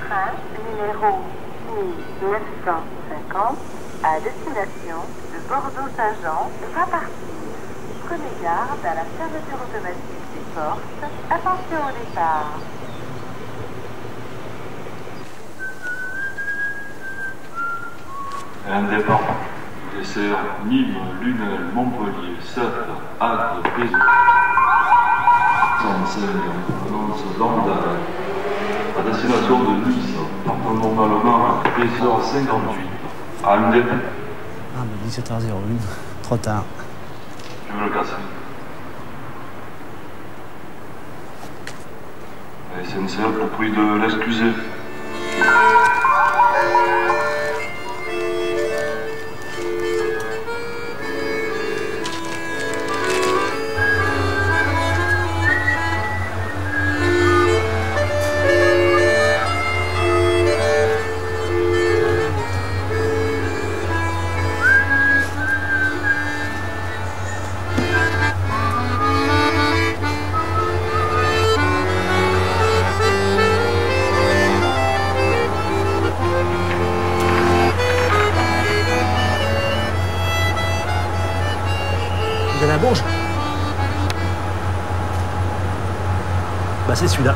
train numéro 1950 à destination de Bordeaux-Saint-Jean va partir. Prenez garde à la fermeture automatique des portes. Attention au départ. Un départ. Dessert Nîmes, Lunel, Montpellier, Sèvres, Agde, Béziers. 105 annonce Landal. À destination de Nice, partant normalement à 13h58. Un départ. Ah, mais 17h01, trop tard. Je veux le casser. La SNCF vous prie de l'excuser. Vous avez un Bourges? Bah c'est celui-là.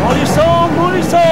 Montluçon, Montluçon!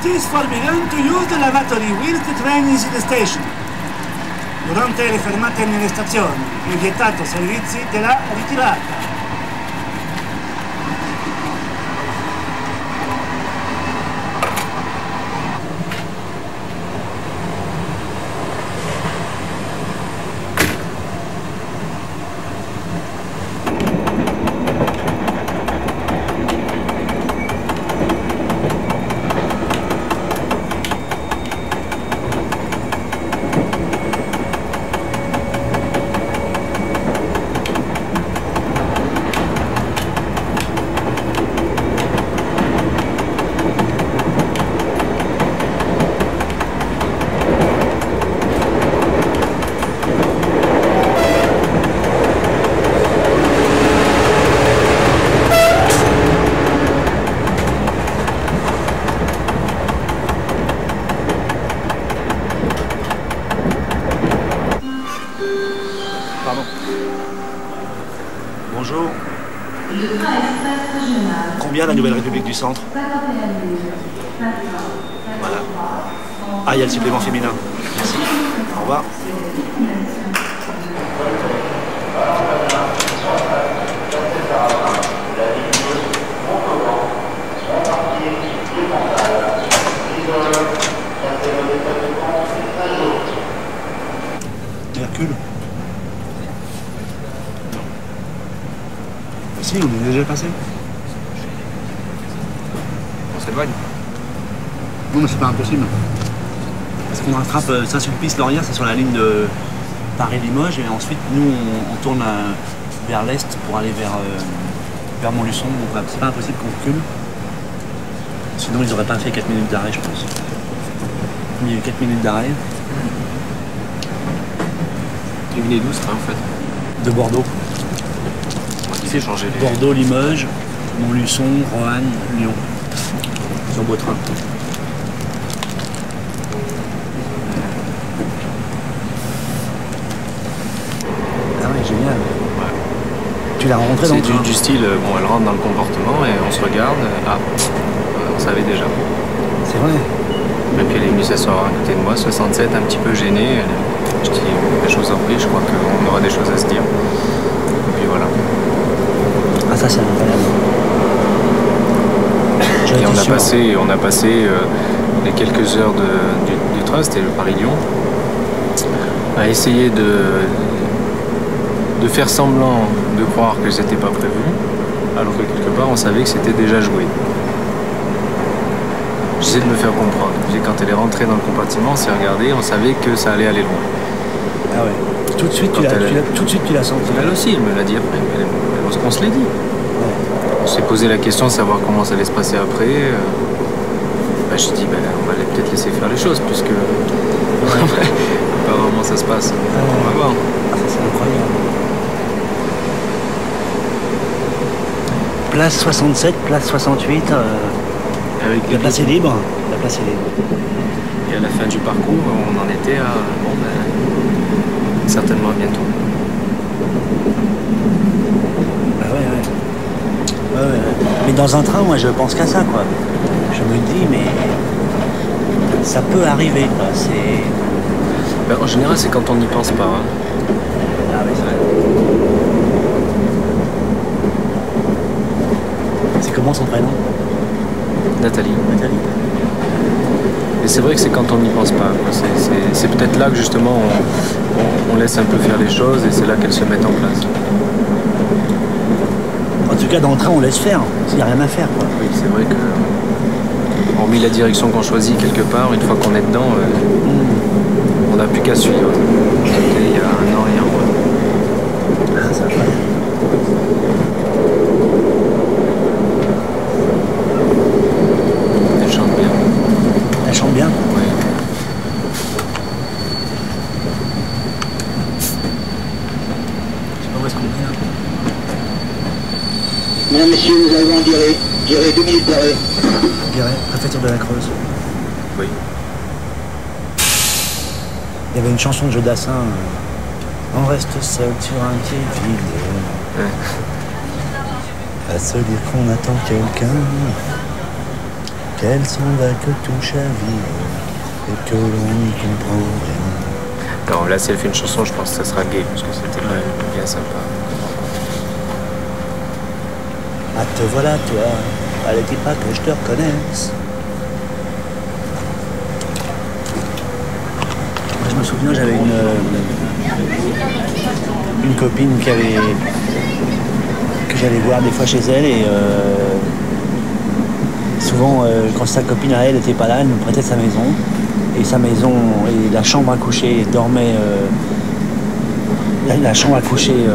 It is forbidden to use the lavatory whilst the train is in the station. Durante le fermate nelle stazioni è vietato servizi della ritirata. Pardon. Bonjour. Combien la Nouvelle République du Centre? Voilà. Ah, il y a le supplément féminin. Merci. Au revoir. Hercule? Si, on est déjà passé. On s'éloigne. Non, mais c'est pas impossible. Parce qu'on rattrape Saint-Sulpice-Laurier, c'est sur la ligne de Paris-Limoges, et ensuite, nous, on tourne vers l'est pour aller vers Montluçon. Donc, c'est pas impossible qu'on recule. Sinon, ils n'auraient pas fait 4 minutes d'arrêt, je pense. Il y a eu 4 minutes d'arrêt. Tu venais d'où, ça, en fait? De Bordeaux. Il fait changer les... Bordeaux, Limoges, Montluçon, Roanne, Lyon. Sur beau train. Ah ouais, génial. Ouais. Tu l'as rencontré dans le train? C'est du style, bon, elle rentre dans le comportement et on se regarde. Ah, on savait déjà. C'est vrai. Et puis elle est venue s'asseoir à côté de moi, 67, un petit peu gênée. Je dis, je vous en prie, je crois qu'on aura des choses à se dire. Et puis voilà. Ah, ça, c'est incroyable. Et on a passé les quelques heures du train, c'était le Paris-Lyon, à essayer de faire semblant de croire que c'était pas prévu, alors que quelque part on savait que c'était déjà joué. J'essaie de me faire comprendre. Puis quand elle est rentrée dans le compartiment, on s'est regardé, on savait que ça allait aller loin. Ah ouais. Tout de suite, tu l'as senti. Elle aussi, elle me l'a dit après. On se l'est dit. Ouais. On s'est posé la question de savoir comment ça allait se passer après. J'ai dit, on va peut-être laisser faire les choses, puisque apparemment ça se passe. On va voir. Ah, ça, c'est incroyable. Place 67, place 68, Avec la place est libre. La place est libre. Et à la fin du parcours, on en était à certainement bientôt. Ah ouais. Mais dans un train, moi je pense qu'à ça, quoi. Je me dis, mais ça peut arriver, quoi. C'est... En général, c'est quand on n'y pense pas. Hein. Ah oui, c'est vrai. C'est comment son prénom? Nathalie. Nathalie. Et c'est vrai que c'est quand on n'y pense pas. C'est peut-être là que justement on laisse un peu faire les choses et c'est là qu'elles se mettent en place. En tout cas, dans le train, on laisse faire. Il n'y a rien à faire, quoi. Oui, c'est vrai que, hormis la direction qu'on choisit quelque part, une fois qu'on est dedans, on n'a plus qu'à suivre. C'était il y a 1 an et un mois. Ah, ça va. Elle chante bien. Elle chante bien? Oui. Je sais pas où est-ce qu'on est, là. Mesdames, Messieurs, nous arrivons en Guéret. Guéret, 2 minutes d'arrêt. Guéret, préfecture de la Creuse. Oui. Il y avait une chanson de Jodassin. On reste seul sur un quai vide. À se dire qu'on attend quelqu'un. Qu'elle s'en va, que tout chavire. Et que l'on n'y comprend rien. Non, là, si elle fait une chanson, je pense que ça sera gay, parce que c'était bien sympa. Ah, te voilà, toi. Fallait-il pas que je te reconnaisse? Moi, je me souviens, j'avais une copine que j'allais voir des fois chez elle et souvent, quand sa copine à elle n'était pas là, elle me prêtait sa maison. Et sa maison, et la chambre à coucher dormait. La chambre à coucher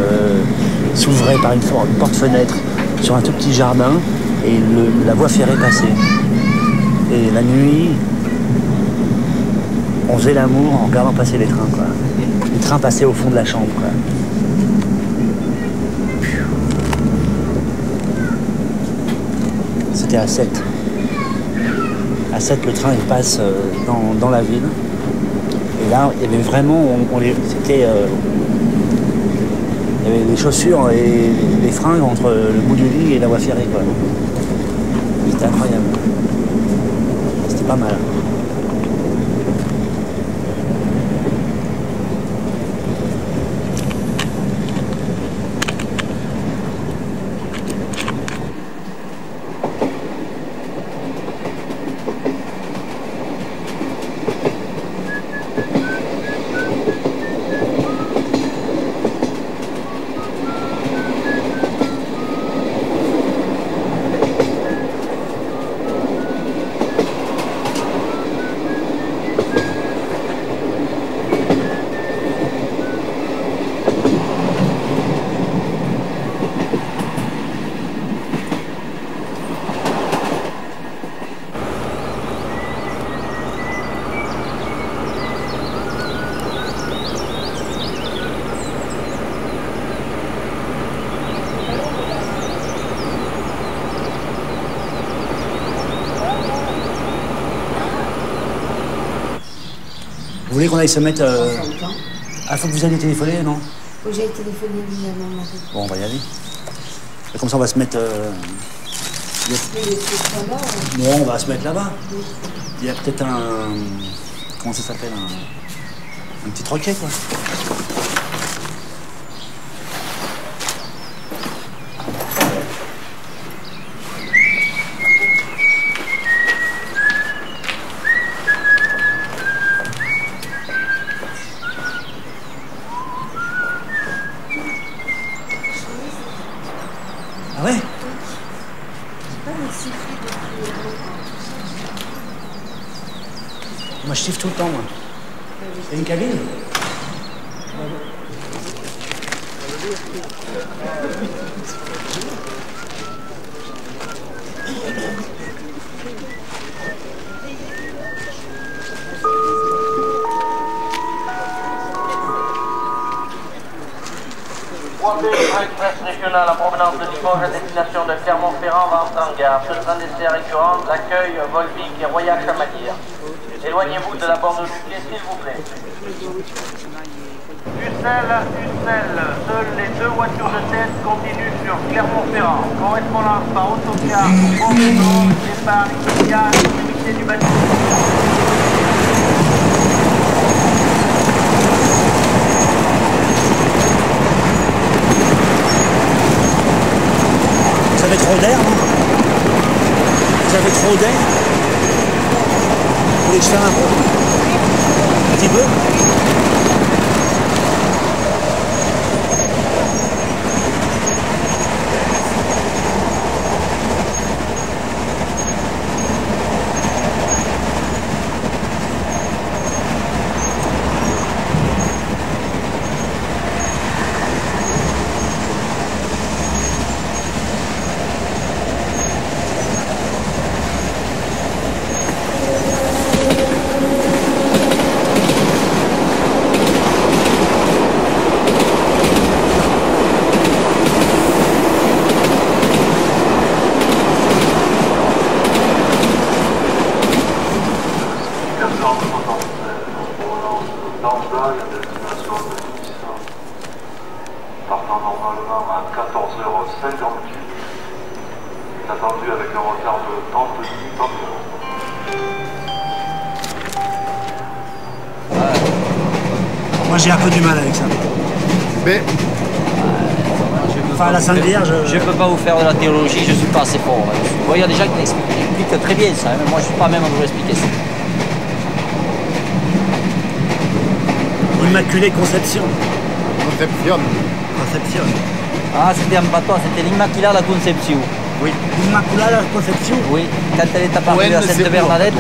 s'ouvrait par une porte-fenêtre sur un tout petit jardin et la voie ferrée passait. Et la nuit, on faisait l'amour en regardant passer les trains, quoi. Les trains passaient au fond de la chambre, quoi. C'était à 7. À 7, le train il passe dans la ville. Et là, il y avait vraiment, c'était, il y avait les chaussures et les fringues entre le bout du lit et la voie ferrée, quoi. C'était incroyable. C'était pas mal. voulez qu'on aille se mettre... Ah, faut que vous alliez téléphoner, non? Faut que j'aille téléphoner évidemment, ma copine. Bon, on va y aller. Et comme ça, on va se mettre... Mais c'est pas là, hein. Non, on va se mettre là-bas. Oui. Il y a peut-être un... Comment ça s'appelle? Un petit troquet, quoi. Ah ouais? Moi, je siffle tout le temps, moi. C'est une cabine? Express régional en provenance de Limoges à destination de Clermont-Ferrand va entrer en gare. Sur le train d'essai récurrent, l'accueil, Volvic et Royac Chamalières. Éloignez-vous de la borde du quai, s'il vous plaît. Ussel, seules les 2 voitures de tête continuent sur Clermont-Ferrand. Correspondance par autocar au Port-Nord, départ immédiat à l'extrémité du bâtiment. Vous avez trop d'air, non? Vous avez trop d'air? Vous voulez que je fasse un petit peu? Partant normalement à 14h58, attendu avec un retard de 30 minutes environ. Moi, j'ai un peu du mal avec ça. Mais Enfin, la Sainte Vierge... Je ne peux pas vous faire de la théologie, je ne suis pas assez fort. Il y a des gens qui expliquent très bien ça, mais moi je ne suis pas même à vous expliquer ça. Immaculée Conception. Conception. Conception. Ah, c'était en patois, c'était l'Immaculada Conception. Oui. Immaculada Conception. Oui, quand elle est apparue à c'est Sainte-Bernadette,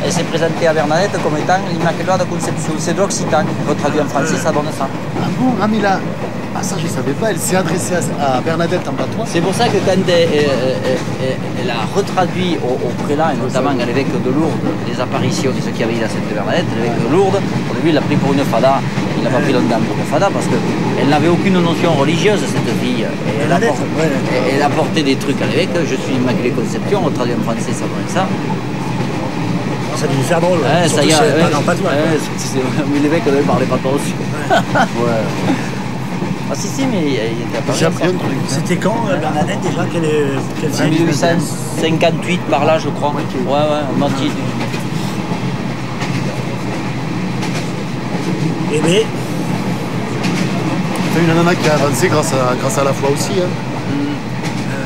elle s'est présentée à Bernadette comme étant l'Immaculada Conception. C'est de l'occitan, retraduit en français, ça donne ça. Ah bon, Amila? Ah ça je savais pas, elle s'est adressée à Bernadette en patois. C'est pour ça que quand elle a retraduit au prélat, et notamment à l'évêque de Lourdes, les apparitions de ce qu'il y avait à Sainte-Bernadette, l'évêque de Lourdes, au début il l'a pris pour une fada, il n'a pas pris longtemps pour une fada parce qu'elle n'avait aucune notion religieuse, cette fille. Et elle a porté des trucs à l'évêque, je suis Immaculée Conception, retraduit en français, ça donne ça. Ça a dû lui faire drôle. Ouais, ça y est, en patois. mais l'évêque ne parlait pas trop aussi. Ouais. Ah si, mais il était apparu. J'ai appris un truc. C'était quand, Bernadette, déjà? Quel siècle? 1858 par là, je crois. Ouais, en moitié. Eh bien, C'est une nana qui a avancé grâce à la foi aussi. Hein.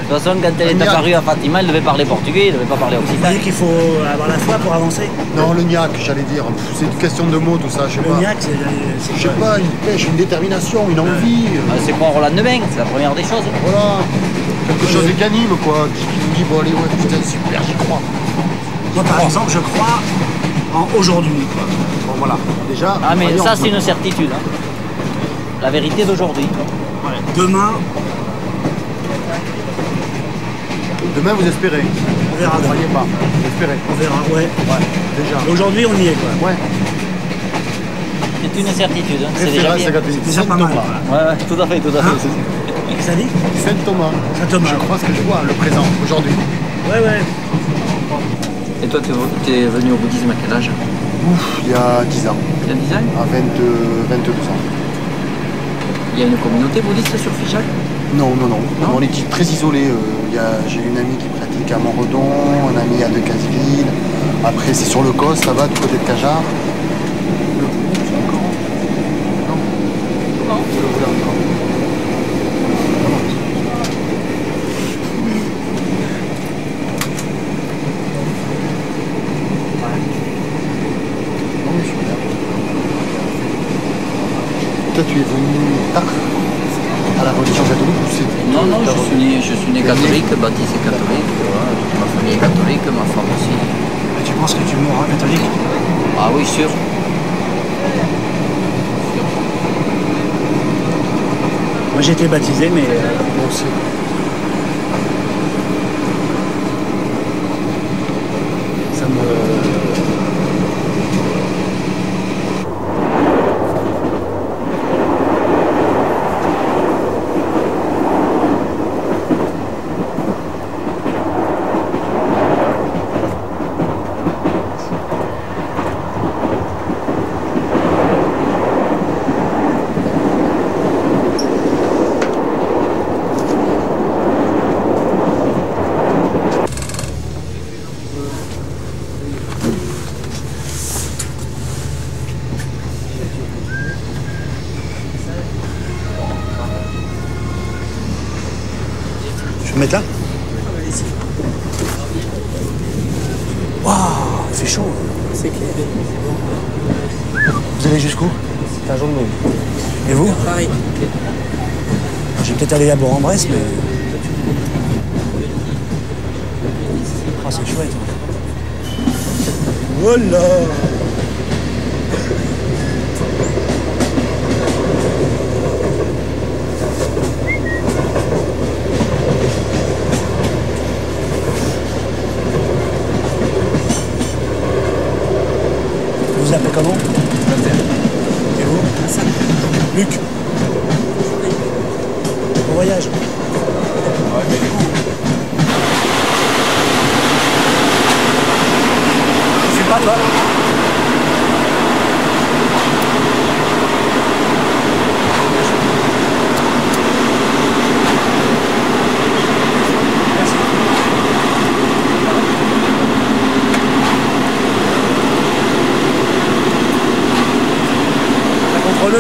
De toute façon, quand elle est apparue à Fatima, elle devait parler portugais, elle ne devait pas parler vous occitan. voyez qu'il faut avoir la foi pour avancer? Non, le niaque, j'allais dire. C'est une question de mots, tout ça, je sais Le pas. niaque, Je sais pas, une pêche, une détermination, une envie. C'est croire au lendemain, c'est la première des choses. Voilà. Quelque chose qui anime, quoi. Qui nous dit, bon allez, ouais, putain, super, j'y crois. Moi, par exemple, je crois en aujourd'hui. Bon, voilà. Déjà. Ah, mais voyons. ça, c'est une certitude. Hein. La vérité d'aujourd'hui. Demain, Demain, vous espérez. on verra. Ne croyez pas. Vous espérez. On verra, ouais. Ouais, déjà. Aujourd'hui, on y est, quoi. Ouais. C'est une certitude. Hein. C'est déjà Référence bien. catholique. déjà Saint pas mal. Thomas. Ouais, tout à fait, tout à fait. Hein? Ça dit? Saint Thomas. Saint Thomas. Je crois ce que je vois, le présent, aujourd'hui. Ouais. Et toi, tu es venu au bouddhisme à quel âge? Ouf, il y a 10 ans. Il y a 10 ans? À 22 ans. Il y a une communauté bouddhiste sur Figeac? Non. On est très isolé. J'ai une amie qui pratique à Montredon, un ami à Decazeville. Après, c'est sur le Cos, là-bas, du côté de Cajar. Toi, tu es venu tard à la religion catholique ou c'est... Non, je suis né catholique, baptisé catholique. Voilà. Ma famille est catholique, ma femme aussi. Et tu penses que tu mourras catholique? Ah oui, sûr. Moi j'ai été baptisé, mais Moi aussi. ça me... Je vais me mettre là? Waouh, il fait chaud. C'est clair. Vous allez jusqu'où? C'est un jour de nuit. Et vous? Pareil. Je vais peut-être aller à Bourg-en-Bresse, mais... Oh, c'est chouette. Voilà. Vous appelez comment? Et vous? Luc. Bon voyage. Tu fumes pas, toi?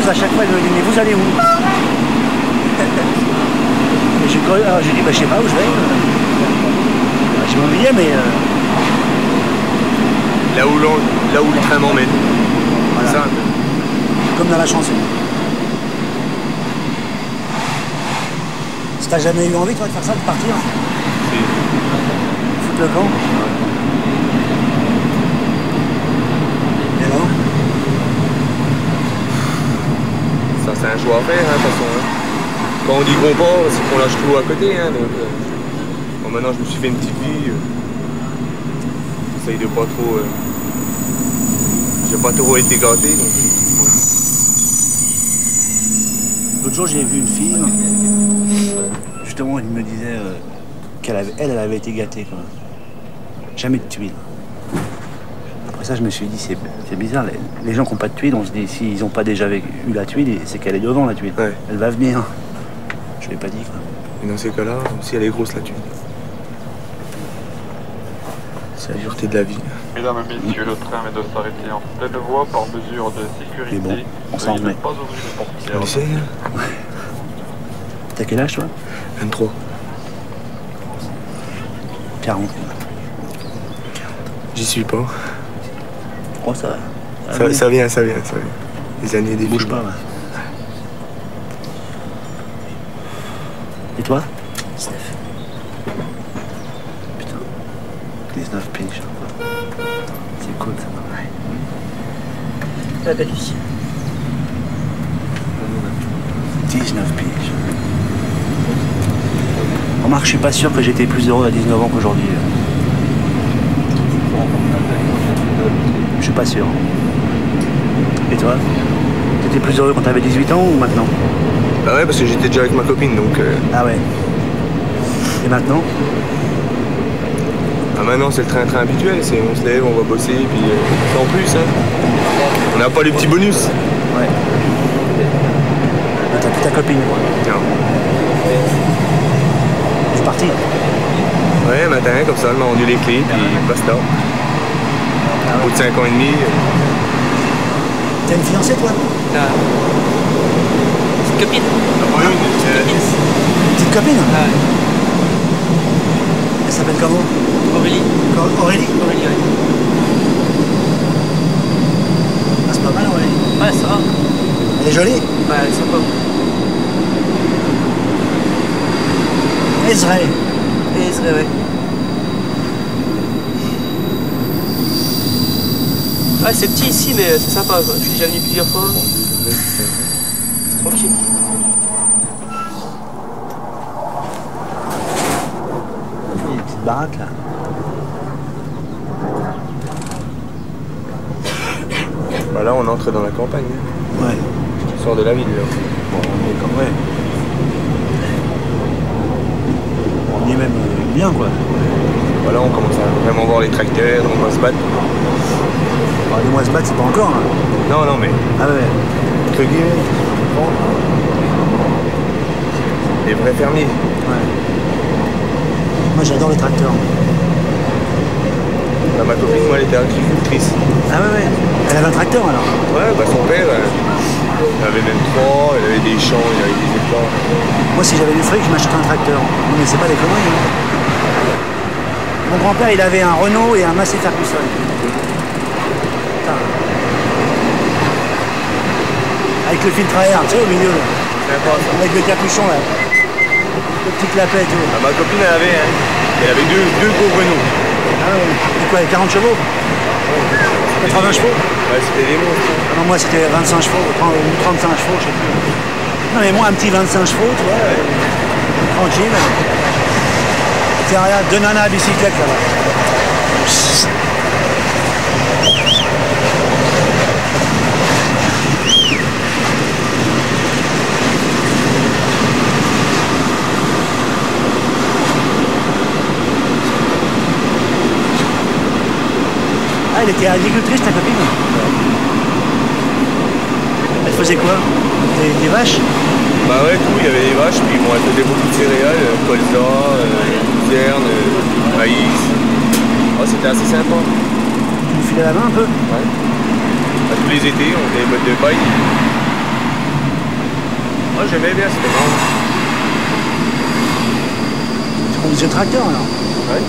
À chaque fois elle me dit mais vous allez où? Et j'ai dit bah je sais pas où je vais. J'ai mon billet mais Là où le train m'emmène. Voilà. Ça. Comme dans la chanson. Si t'as jamais eu envie toi de faire ça, de partir? Si. Foutre le camp? Et non? Ça, c'est un choix à faire, de toute façon. Hein. Quand on dit qu'on part, c'est qu'on lâche tout à côté. Hein, donc, bon, maintenant, je me suis fait une petite vie. J'essaye de pas trop... j'ai pas trop été gâté. Donc... L'autre jour, j'ai vu une fille. Justement, elle me disait qu'elle avait été gâtée. Quand même. Jamais de tuiles. Après ça, je me suis dit, c'est bizarre. Les gens qui n'ont pas de tuile, on se dit, s'ils n'ont pas déjà eu la tuile, c'est qu'elle est devant la tuile. Ouais. Elle va venir. Je ne l'ai pas dit. Quoi. Et dans ces cas-là, si elle est grosse la tuile. C'est la dureté de la vie. Mesdames et messieurs, le train vient de s'arrêter en pleine voie par mesure de sécurité. Mais bon, on s'en remet. Pas ouvrir les portières. On essaye, hein. T'as quel âge, toi? 23. 40. J'y suis pas. Oh, ça va. Ça vient. Les années des Bouge pas, ouais. Et toi? 19. Putain. 19 piges. C'est cool, ça. Ouais. La belle vie. 19 piges. Remarque, je suis pas sûr que j'étais plus heureux à 19 ans qu'aujourd'hui. Je suis pas sûr. Et toi? T'étais plus heureux quand t'avais 18 ans ou maintenant? Bah ouais, parce que j'étais déjà avec ma copine, donc... Ah ouais. Et maintenant? Ah maintenant, c'est le train habituel, on se lève, on va bosser, puis sans plus, hein. On n'a pas les petits bonus. Ouais. T'as plus ta copine. Non. C'est parti. Ouais, un matin, comme ça, elle m'a rendu les clés, puis basta. Au bout de 5 ans et demi. T'as une fiancée, toi? Petite copine. Petite copine? Ouais. Elle s'appelle comment? Aurélie. Aurélie? Aurélie, ouais. Ah, c'est pas mal, Aurélie. Ouais, ça va. Elle est jolie? Ouais, elle est sympa. Ezra. Ezra, ouais. Ouais, c'est petit ici, mais c'est sympa, quoi. Je suis déjà venu plusieurs fois. C'est tranquille. Il y a une petite baraque, là. Bah là, on entre dans la campagne. Ouais. On sort de la ville, là. Bon, on est comme ouais. On y est même bien, quoi. Voilà, on commence à vraiment voir les tracteurs, on va se battre. Alors, les mois se battre, c'est pas encore, hein. Non, non, mais. Ah ouais. Entre guillemets. Bon. Les vrais fermiers. Ouais. Moi, j'adore les tracteurs. Bah, ma copine, moi, elle était agricultrice. Ah ouais, ouais. Elle avait un tracteur, alors? Ouais, bah son père, il avait même 3, il avait des champs, il avait des hectares. Moi, si j'avais du fric, je m'achèterais un tracteur. Non, mais c'est pas des conneries, hein. Mon grand-père, il avait un Renault et un Massey Ferguson. Putain. Avec le filtre à air, tu sais, au milieu, là. Avec le capuchon, là. Le petit clapet et tout. Ah, ma copine, elle avait deux gros Renault. Ah ouais. C'est quoi, 40 chevaux? 80 chevaux? Ouais, c'était des monstres. Non, moi, c'était 25 chevaux, 35 chevaux, je sais plus. Non, mais moi, un petit 25 chevaux, tu vois, tranquille. Tiens, regarde, deux nanas à bicyclette, là-bas. Ah, elle était agricultrice, ta copine? Elle faisait quoi? Des vaches? Bah ouais, tout, il y avait des vaches, puis bon, elle faisait beaucoup de céréales, colza, luzerne, maïs. Oh, c'était assez sympa. Tu me filais la main un peu? Ouais. Bah, tous les étés, on faisait des bottes de paille. Moi, j'aimais bien, c'était marrant. Tu conduisais le tracteur, alors? Ouais.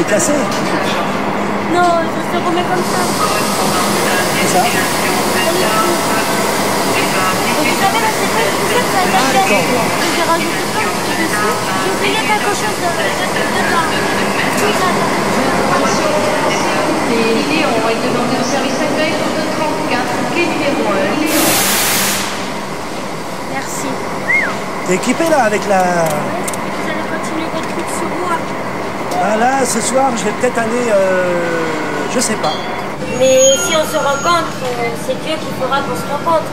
Cassé? Non, je se remet comme ça. C'est ça? savez, là, c'est pas une poussette, ça a été fait. Donc j'ai rajouté plein de trucs dessus. J'ai oublié quelque chose dedans. Oui, là. Et Léon est demandé au service accueil pour le 34, quai numéro 1, Léon. Merci. T'es équipé là avec la... Vous allez continuer votre truc sur moi. Ah, là, ce soir, je vais peut-être aller... je sais pas. Mais si on se rencontre, c'est Dieu qui fera qu'on se rencontre.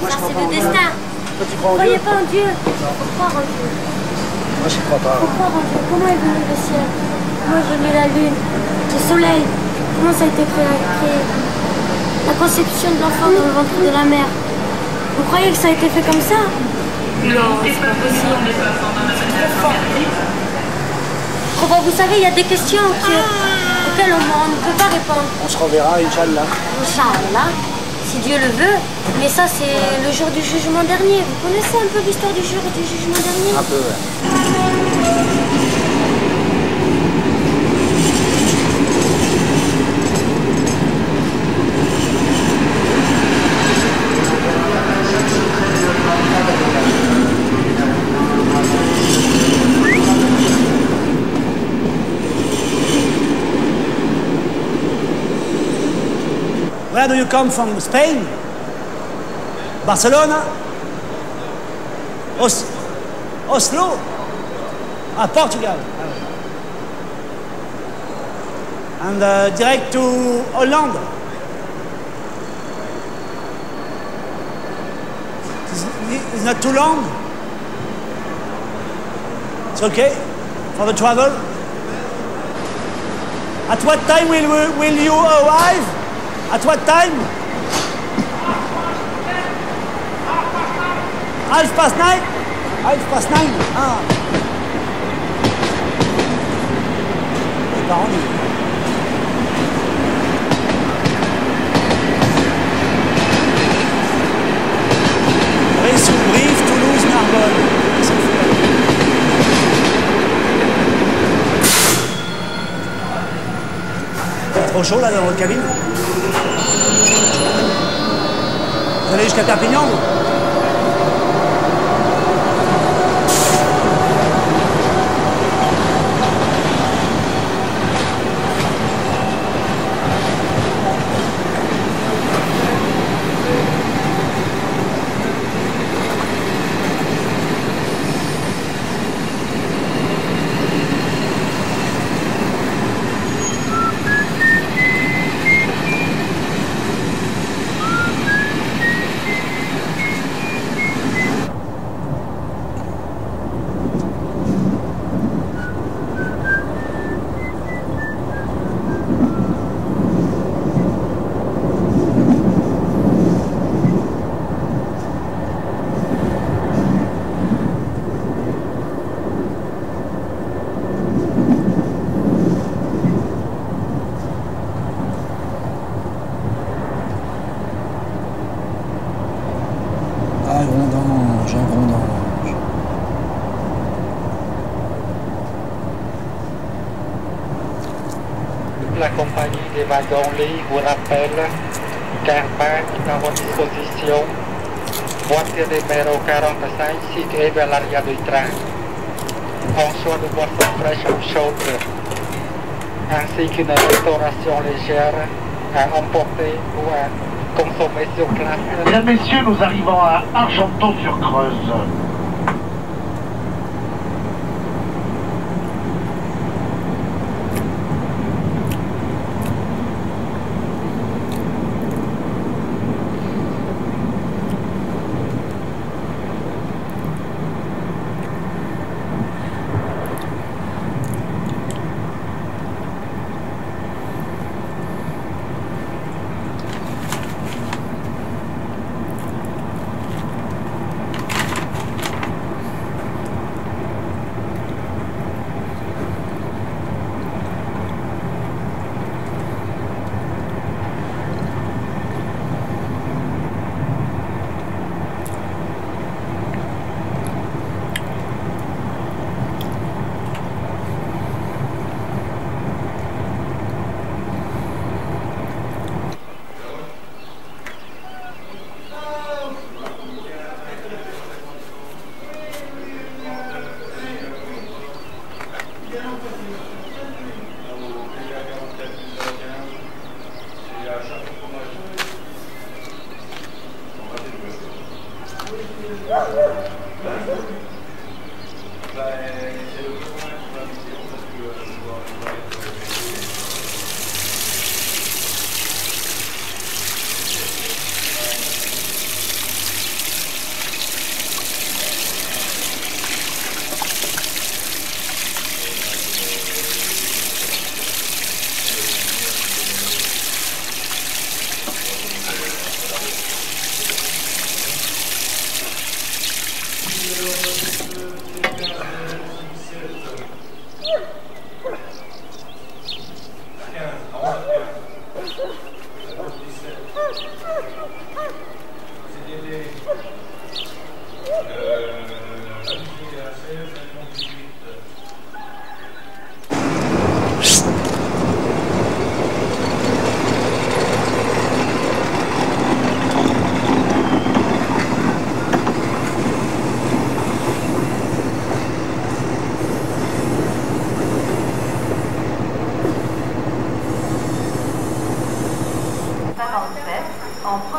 Moi, ça, je c'est crois le pas en destin. Toi, tu crois en Vous croyez Dieu? pas en Dieu? Faut croire en Dieu. Moi, j'y crois pas. Faut croire en Dieu. Comment est venu le ciel? Comment est venue la lune? Le soleil? Comment ça a été créé? La conception de l'enfant dans le ventre de la mère. Vous croyez que ça a été fait comme ça? Non, c'est pas possible. C'est trop fort. Vous savez, il y a des questions auxquelles on ne peut pas répondre. On se reverra, Inch'Allah. Inch'Allah, si Dieu le veut. Mais ça, c'est le jour du jugement dernier. Vous connaissez un peu l'histoire du jour du jugement dernier? Un peu, ouais. Where do you come from? Spain? Barcelona? Oslo? Ah, Portugal. And direct to Holland? It's not too long? It's okay for the travel? At what time will you arrive? At what time? 9:30? 9:30? Ah. Les parents, Brive, Toulouse, Narbonne. C'est trop chaud là dans votre cabine? Vous allez jusqu'à Perpignan, vous? La compagnie des wagons-lits vous rappelle qu'Airbag est à votre disposition. Voiture numéro 45, située vers l'arrière du train. En choix de boissons fraîches ou chaudes, ainsi qu'une restauration légère à emporter ou à consommer sur place. Mesdames, Messieurs, nous arrivons à Argenton-sur-Creuse.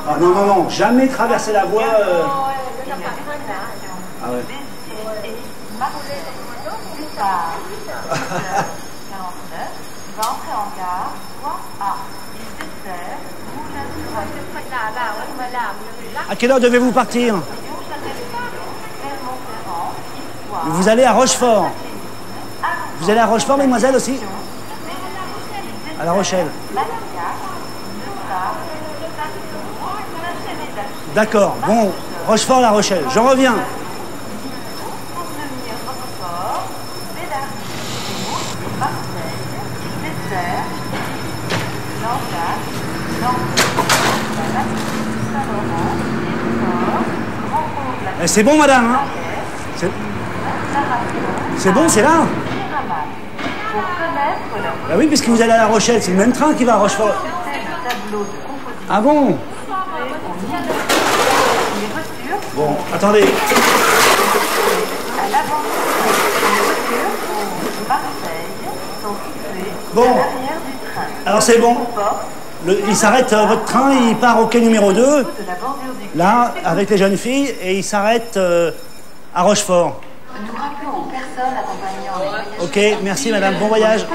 Ah non, non, non, jamais traverser la voie. Ah ouais. À quelle heure devez-vous partir? Vous allez à Rochefort. Vous allez à Rochefort, mesdemoiselles, aussi? À La Rochelle. D'accord, bon, Rochefort, La Rochelle, je reviens. C'est bon, madame, hein? C'est bon, c'est là? Bah oui, puisque vous allez à La Rochelle, c'est le même train qui va à Rochefort. Ah bon? Bon, attendez. Bon, alors c'est bon. Il s'arrête, votre train, il part au quai numéro 2, là, avec les jeunes filles, et il s'arrête à Rochefort. Nous rappelons aux personnes accompagnant les Ok, merci madame, bon voyage.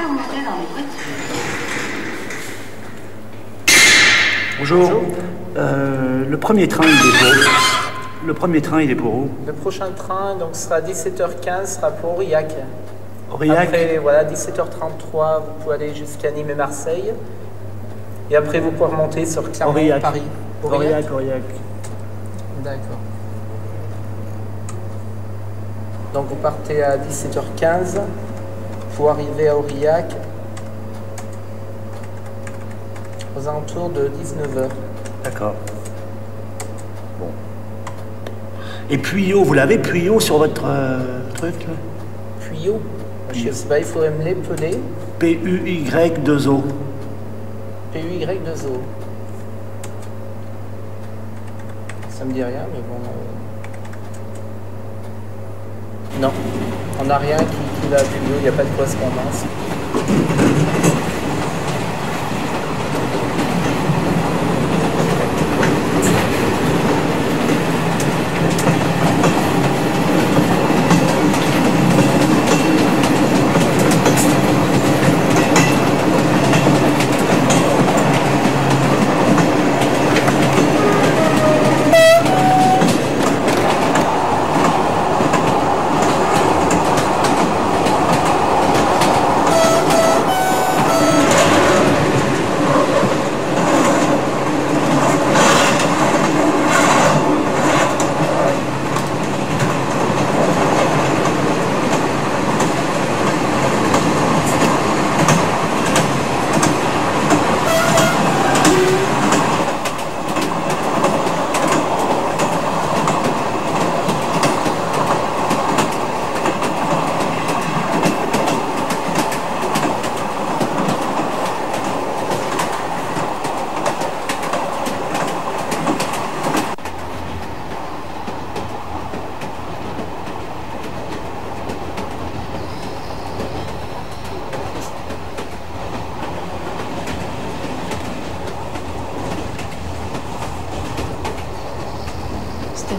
Bonjour. Le premier train, il est pour... Le premier train, il est pour où? Le prochain train donc, sera à 17h15, sera pour Aurillac. Aurillac. Après, voilà, 17h33, vous pouvez aller jusqu'à Nîmes et Marseille. Et après, vous pouvez remonter sur Clermont, Paris. Aurillac. D'accord. Donc, vous partez à 17h15 pour arriver à Aurillac aux alentours de 19h. D'accord. Bon. Et Puyo, vous l'avez, Puyo, sur votre truc là? Puyo? Je ne sais pas, il faudrait me l'épeler. P-U-Y-2-O. P-U-Y-2-O. Ça me dit rien, mais bon... Non, on n'a rien qui va à Puyo, il n'y a pas de correspondance.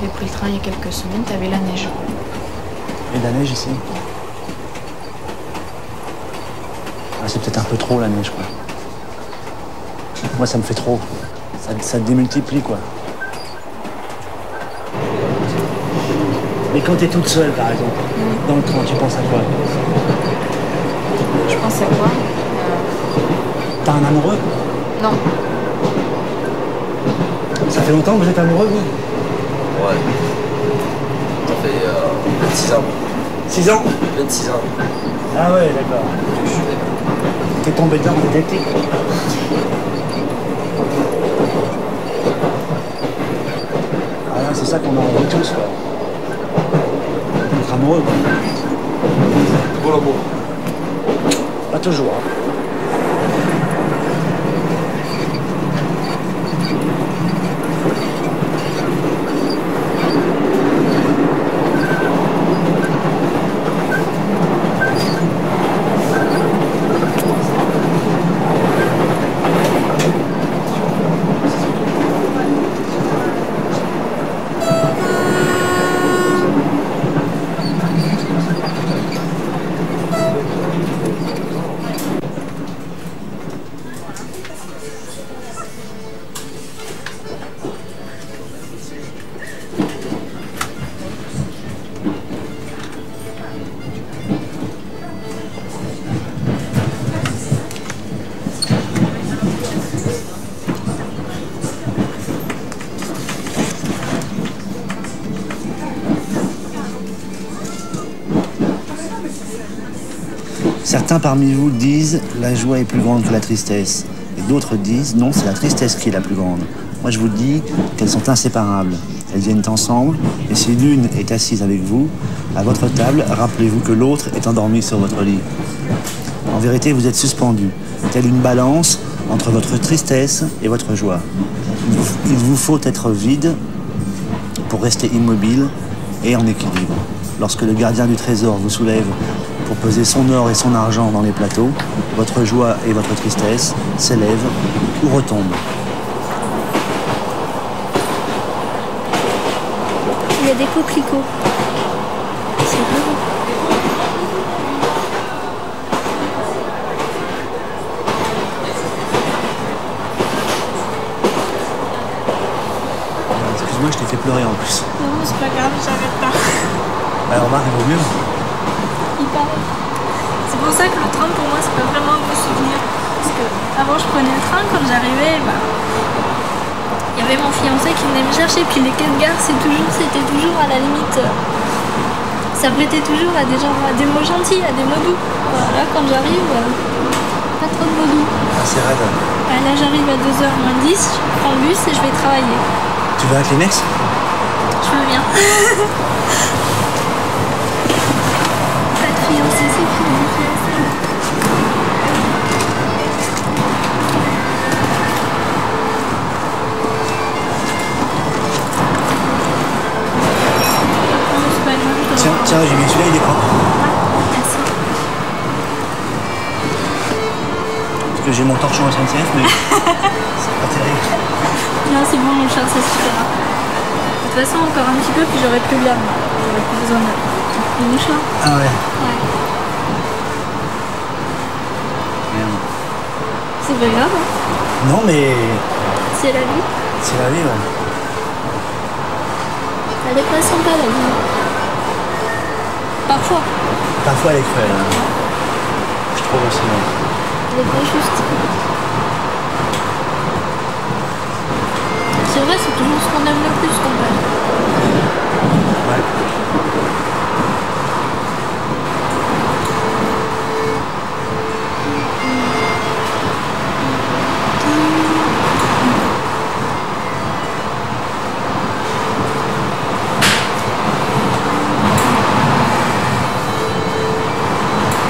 avait pris le train il y a quelques semaines, t'avais la neige. Et de la neige ici? Ah, c'est peut-être un peu trop la neige, quoi. Moi, ça me fait trop. Ça démultiplie, quoi. Mais quand t'es toute seule, par exemple, dans le train, tu penses à quoi? Je pense à quoi? T'as un amoureux? Non. Ça fait longtemps que vous êtes amoureux, vous? Ouais. Ça fait 26 ans. 6 ans? 26 ans. Ah ouais, d'accord. T'es tombé dedans, t'es petit. Ah là, c'est ça qu'on a envie tous, quoi. Être amoureux, quoi. Pour l'amour. Pas toujours, hein. Certains parmi vous disent la joie est plus grande que la tristesse. Et d'autres disent non, c'est la tristesse qui est la plus grande. Moi, je vous dis qu'elles sont inséparables. Elles viennent ensemble, et si l'une est assise avec vous, à votre table, rappelez-vous que l'autre est endormie sur votre lit. En vérité, vous êtes suspendus, telle une balance entre votre tristesse et votre joie. Il vous faut être vide pour rester immobile et en équilibre. Lorsque le gardien du trésor vous soulève pour peser son or et son argent dans les plateaux, votre joie et votre tristesse s'élèvent ou retombent. Il y a des coquelicots. C'est beau. Excuse-moi, je t'ai fait pleurer en plus. Non, c'est pas grave, j'arrête pas. Alors, Marc, il vaut mieux. Il paraît. C'est pour ça que le train, pour moi, c'est pas vraiment un bon souvenir. Parce que avant, je prenais le train, quand j'arrivais, il y avait mon fiancé qui venait me chercher, puis les quais de gare, c'était toujours à la limite. Ça prêtait toujours à des gens, à des mots gentils, à des mots doux. Voilà, quand j'arrive, pas trop de mots doux. Ah, c'est raide. Là, j'arrive à 2h moins 10, je prends le bus et je vais travailler. Tu vas à Kleenex? Je veux bien. Pas de fiancé, c'est fini. Tiens, j'ai mis celui-là, il est propre. Merci. Parce que j'ai mon torchon SNCF, mais c'est pas terrible. Non, c'est bon, mon chat, ça suffira. De toute façon, encore un petit peu, puis j'aurai plus de l'âme. J'aurai plus besoin de mouchoir. Ah ouais. Ouais. Merde. C'est pas grave, hein. Non, mais C'est la vie. c'est la vie, ouais. Elle est pas sympa, la vie. Parfois. Parfois, elle est cruelle. Hein. Je trouve aussi, ouais. Elle est pas juste. C'est vrai, c'est toujours ce qu'on aime le plus quand même. Ouais.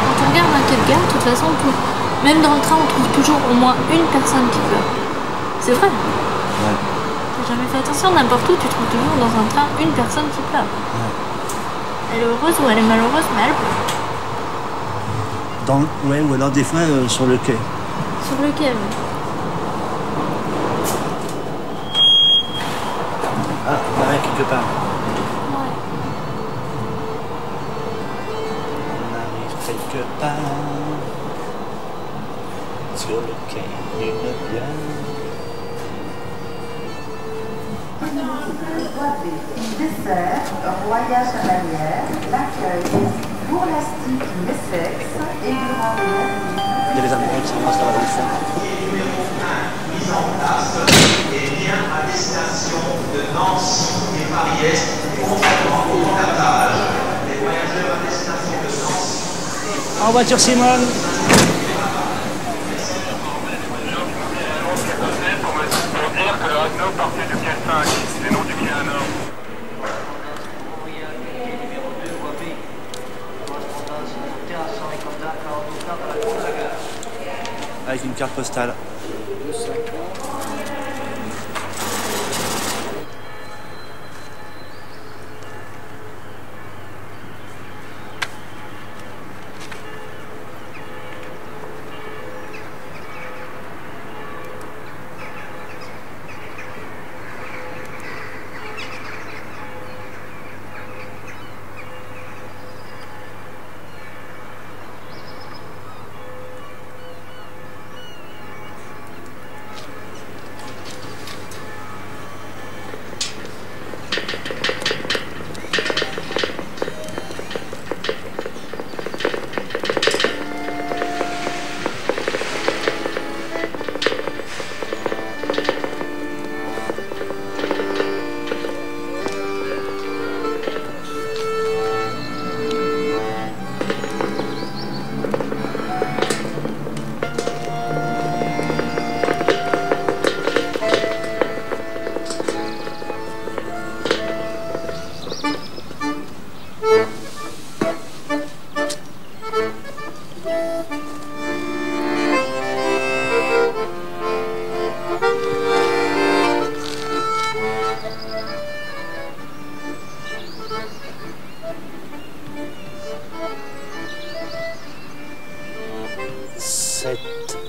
Quand on regarde un quai de gare, de toute façon, même dans le train, on trouve toujours au moins une personne qui pleure. C'est vrai. Ouais. T'as jamais fait attention, n'importe où, tu trouves toujours dans un train une personne qui pleure. Ouais. Elle est heureuse ou elle est malheureuse, mais elle pleure. Ouais, ou alors des fois sur le quai. Sur le quai, oui. Ah, pareil, quelque part. quelque part sur le quai d'une bière. Dessert, Royal Chamalière, l'accueil, Bourlastique, Messex et durant les Il y a les amoureux qui restent là dans le fond. Mise en place et bien à destination de Nancy et Paris-Est, contrairement au cabotage. Les voyageurs à destination de Nancy. En voiture, Simone. Pour dire que le Haguenau partait du quai 5 et non du quai 1 nord. Avec une carte postale.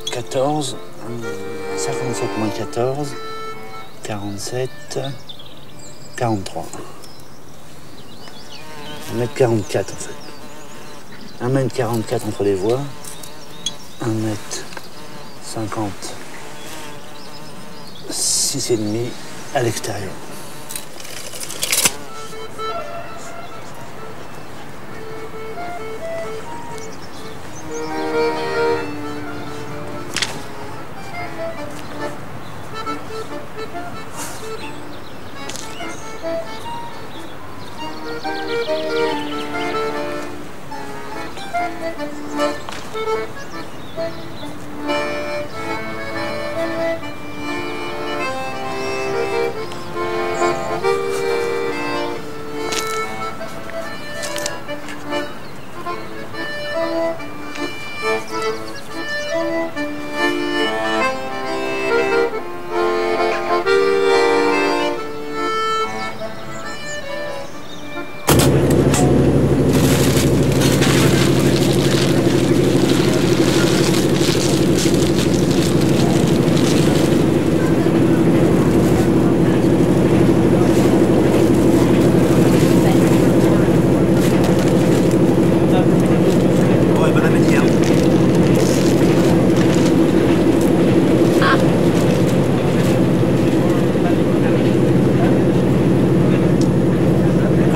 « 14, 57 moins 14, 47, 43. 1m44 en fait. 1m44 entre les voies, 1m50, 6,5 à l'extérieur.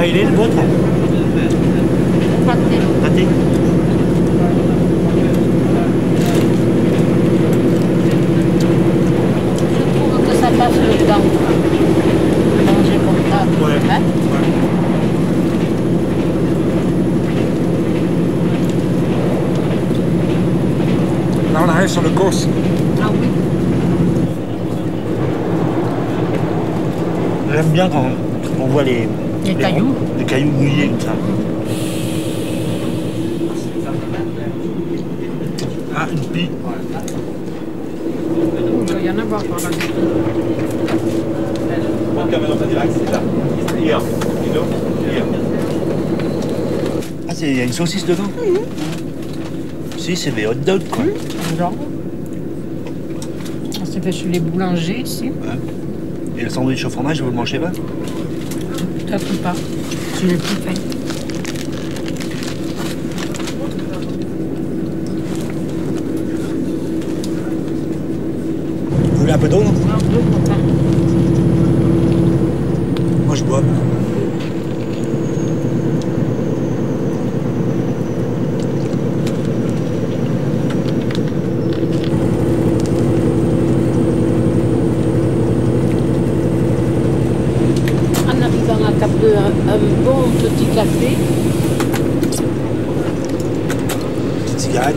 Il est le vôtre? Raté. Raté. Je trouve que ça passe le temps. Manger comme ça. Ouais. Hein? Là, on arrive sur le Causse. Ah oui. J'aime bien quand on voit les cailloux. Les cailloux mouillés comme ça. Ah, une pie. Il doit y en avoir par là. Ah, il y a une saucisse dedans? Si, c'est des hot dogs quoi. Genre. C'est fait chez les boulangers ici. Ouais. Et le sandwich au fromage, vous le mangez pas? Peut-être pas. Je l'ai plus fait. un peu d'eau, non? Moi, je bois. En arrivant à Cap de un bon petit café. Petite cigarette.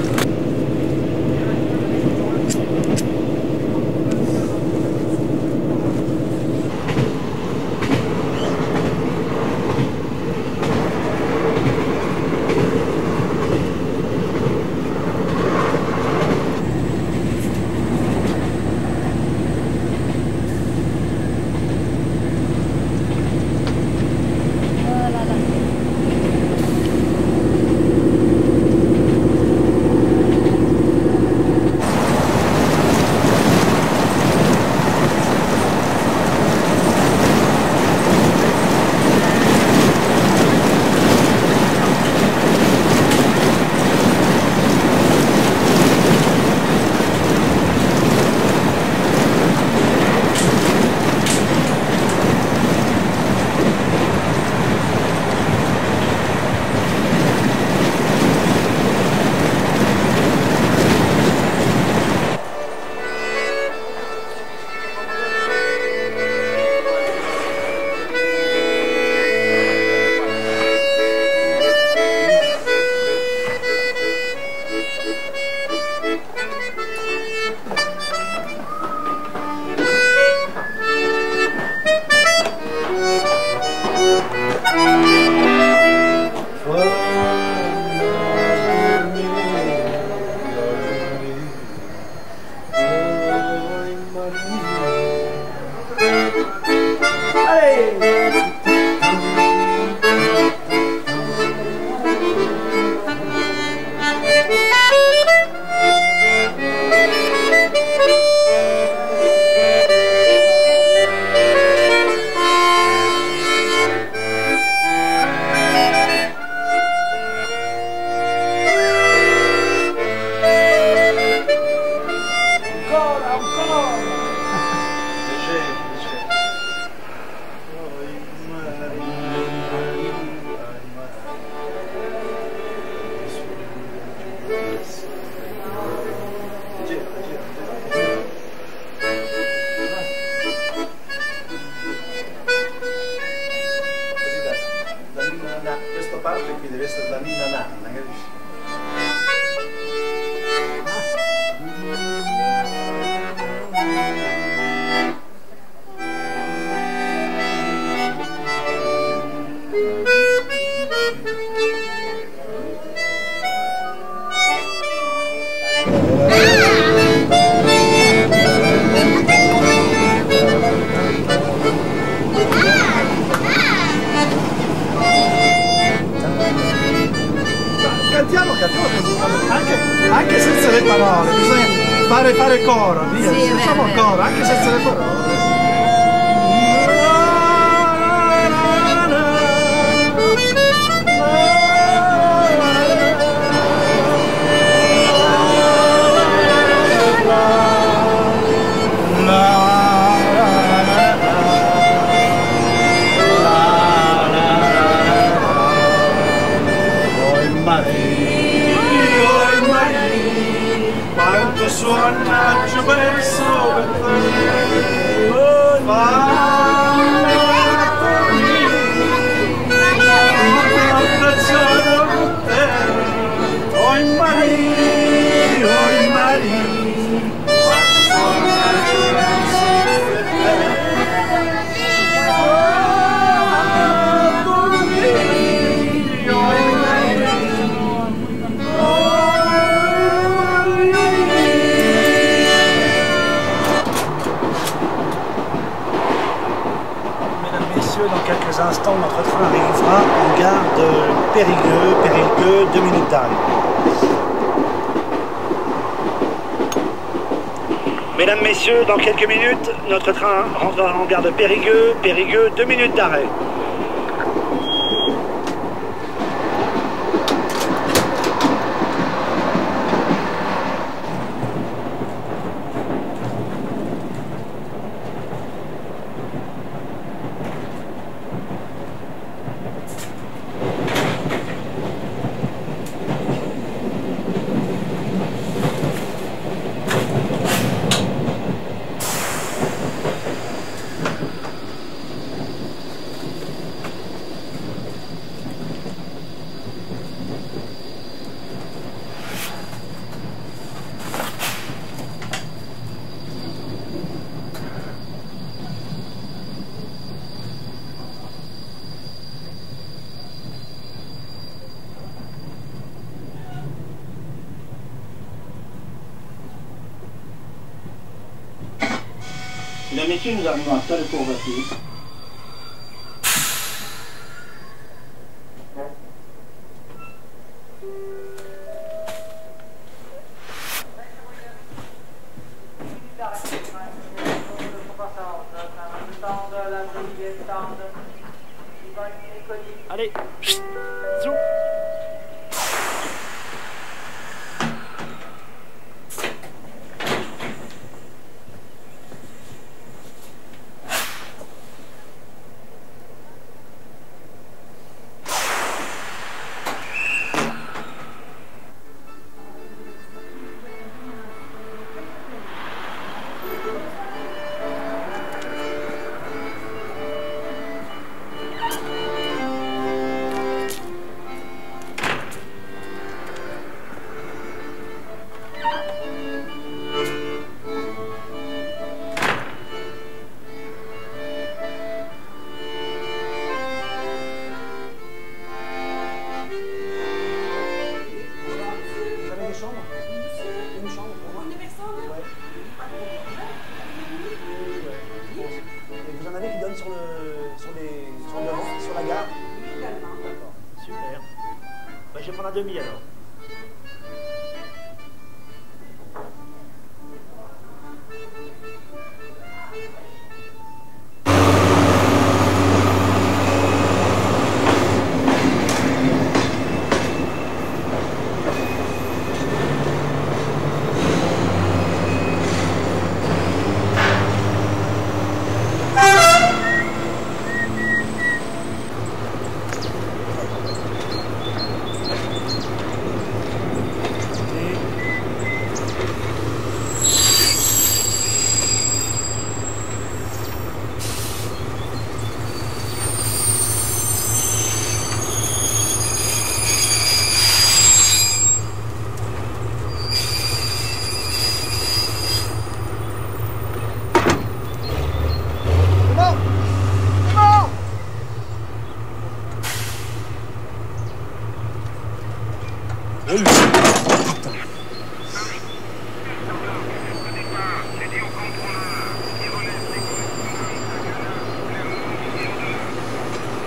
Anche senza le parole, bisogna fare coro, via, sì, facciamo coro, anche senza le parole. Suonaggio verso per te, abbracciato con te, oi Maria, suonaggio verso per dans quelques instants, notre train arrivera en gare de Périgueux, 2 minutes d'arrêt. Mesdames, Messieurs, dans quelques minutes, notre train rentrera en gare de Périgueux, 2 minutes d'arrêt. Mesdames, Messieurs, nous arrivons à Salle Courvoisier. Allez, zoom. Je vais prendre un demi alors.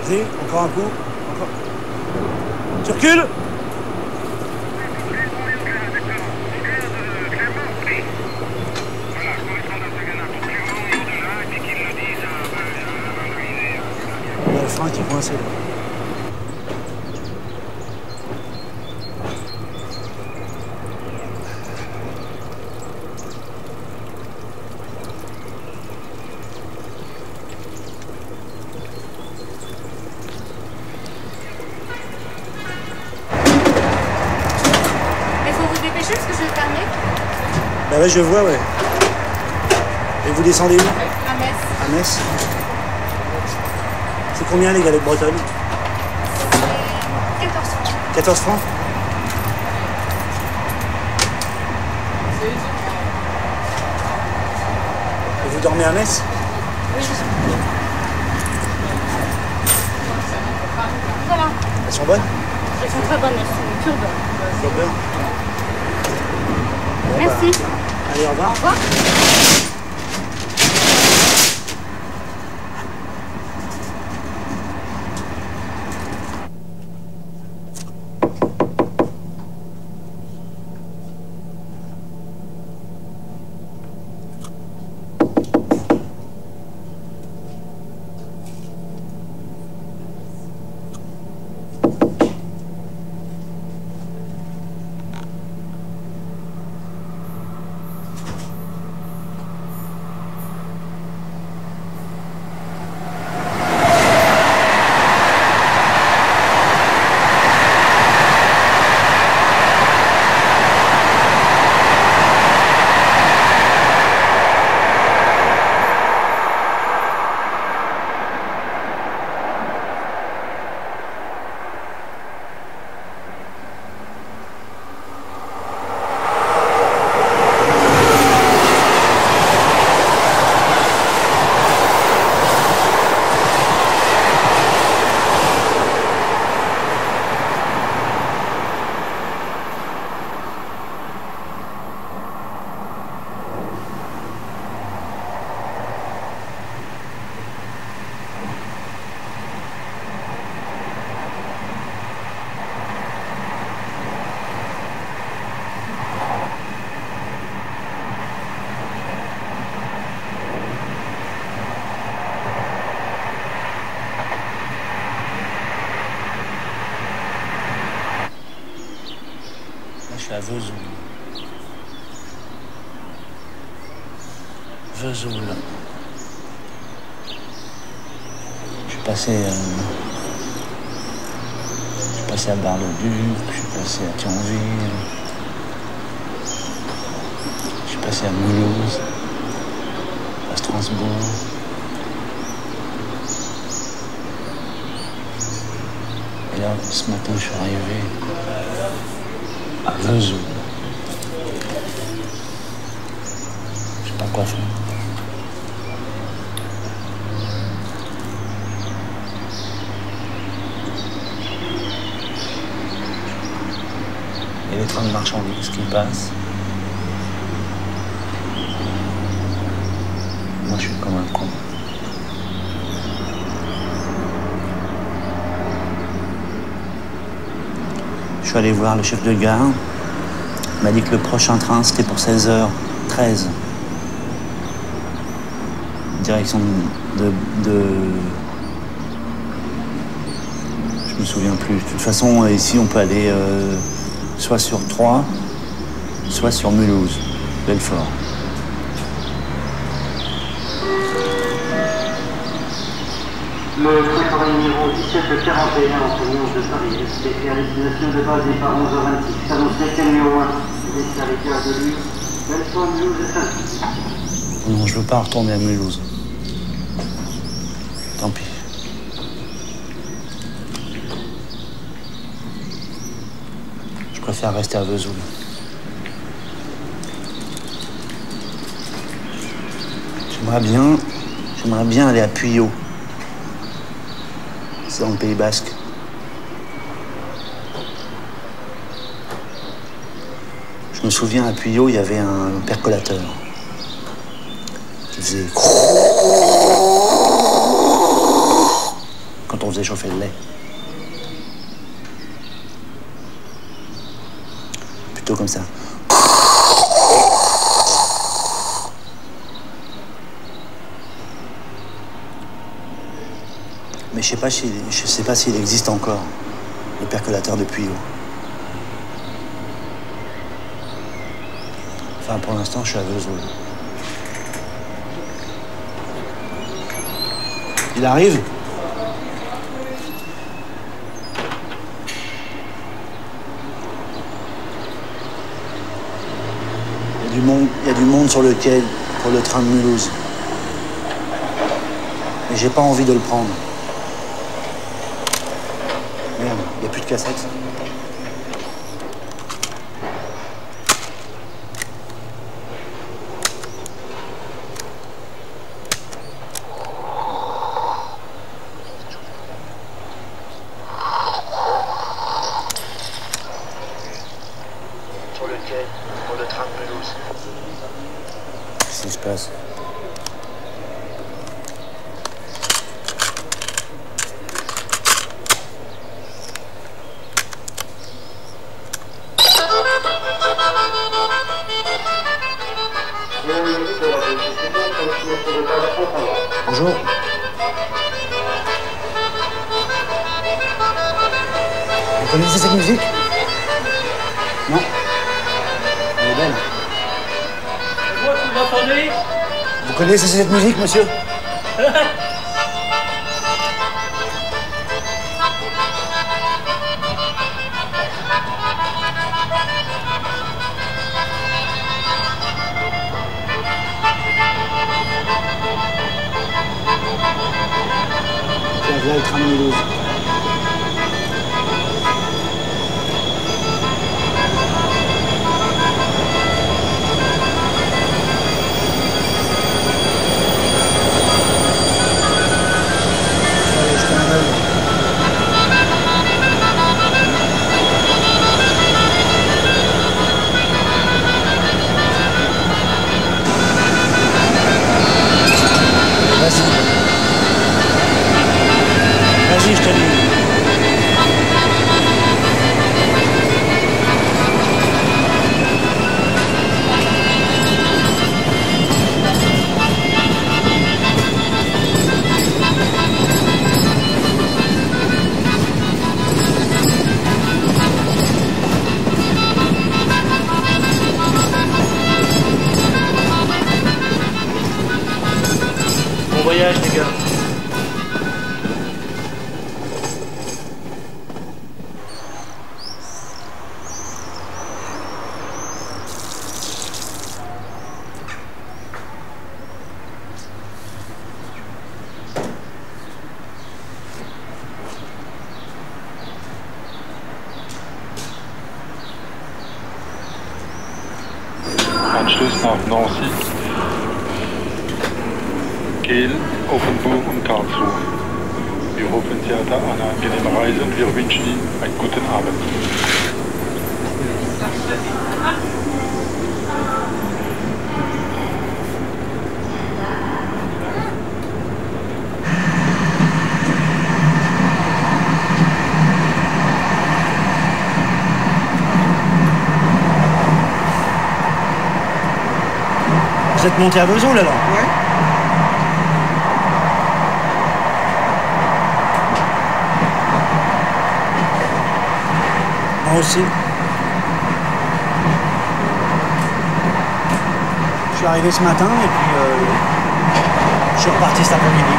Vas-y, encore un coup. Encore. Tu recules. Il y a le frein qui est coincé là. Parce que je le permets. Bah ouais, je vois, ouais. Et vous descendez où? À Metz. À Metz. C'est combien les galettes bretonnes? 14 francs. 14 francs? Et vous dormez à Metz? Oui, je suis. Voilà. Elles sont bonnes? Elles sont très bonnes, elles sont pure beurre. Pure beurre. Merci. Allez, au revoir. Au revoir. suis à Vesoul. Vesoul. Je suis passé à Bar-le-Duc, je suis passé à Thionville, je suis passé à Mulhouse, à Strasbourg. Et là, ce matin, je suis arrivé à Vesoul. Je sais pas quoi faire. Il y a des trains de marchandises qui passent. Moi, je suis comme un con. Je suis allé voir le chef de gare. Il m'a dit que le prochain train, c'était pour 16h13. Direction de... Je me souviens plus. De toute façon, ici, on peut aller soit sur Troyes, soit sur Mulhouse, Belfort. Le préparé numéro 1741 en provenance de Paris, respecté à destination de base départ 11h26, annoncé quel numéro 1, destination de lui, Belfort, Mulhouse et Saint-Denis. Non, je veux pas retourner à Mulhouse. Tant pis. Je préfère rester à Vesoul. J'aimerais bien aller à Puyo. C'est dans le Pays Basque. Je me souviens, à Puyo, il y avait un percolateur qui faisait quand on faisait chauffer le lait. Plutôt comme ça. Mais je sais pas s'il existe encore, le percolateur de Puyo. Enfin, pour l'instant, je suis à Vesoul. Il arrive? Il y a du monde sur le quai pour le train de Mulhouse. Mais j'ai pas envie de le prendre. Merde, il n'y a plus de cassette. Sur le quai pour le train de Mulhouse. Qu'est-ce qui se passe? Bonjour. Vous connaissez cette musique? Non? Elle est belle. Vous m'entendez? Vous connaissez cette musique, monsieur? Là, le train de Mulhouse. Allez, jetez un œil. Vas-y, je te dis. voyage, les gars. Anschluss nach Nancy, Kehl, Offenburg und Karlsruhe. Wir hoffen, Sie hatten eine angenehme Reise und wir wünschen Ihnen einen guten Abend. Vous êtes monté à Vesoul alors? Ouais. Moi aussi. Je suis arrivé ce matin et puis je suis reparti cet après-midi.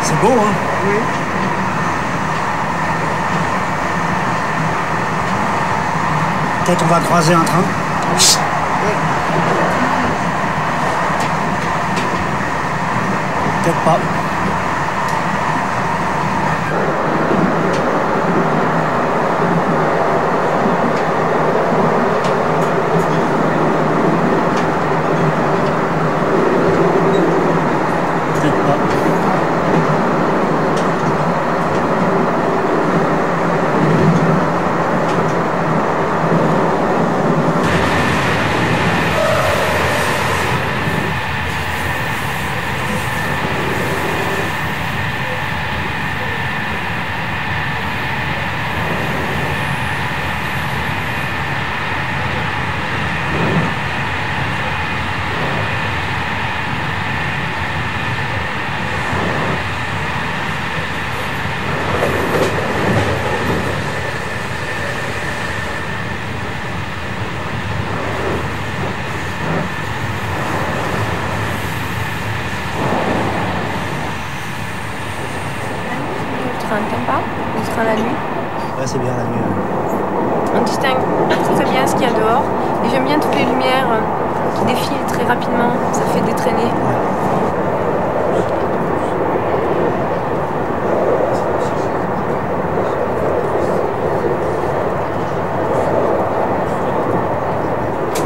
C'est beau, hein? Oui. Peut-être on va croiser un train. Peut-être pas. Peut-être pas. T'aimes pas le train la nuit? Ouais, c'est bien la nuit. On distingue très bien ce qu'il y a dehors. Et j'aime bien toutes les lumières qui défilent très rapidement. Ça fait des traînées.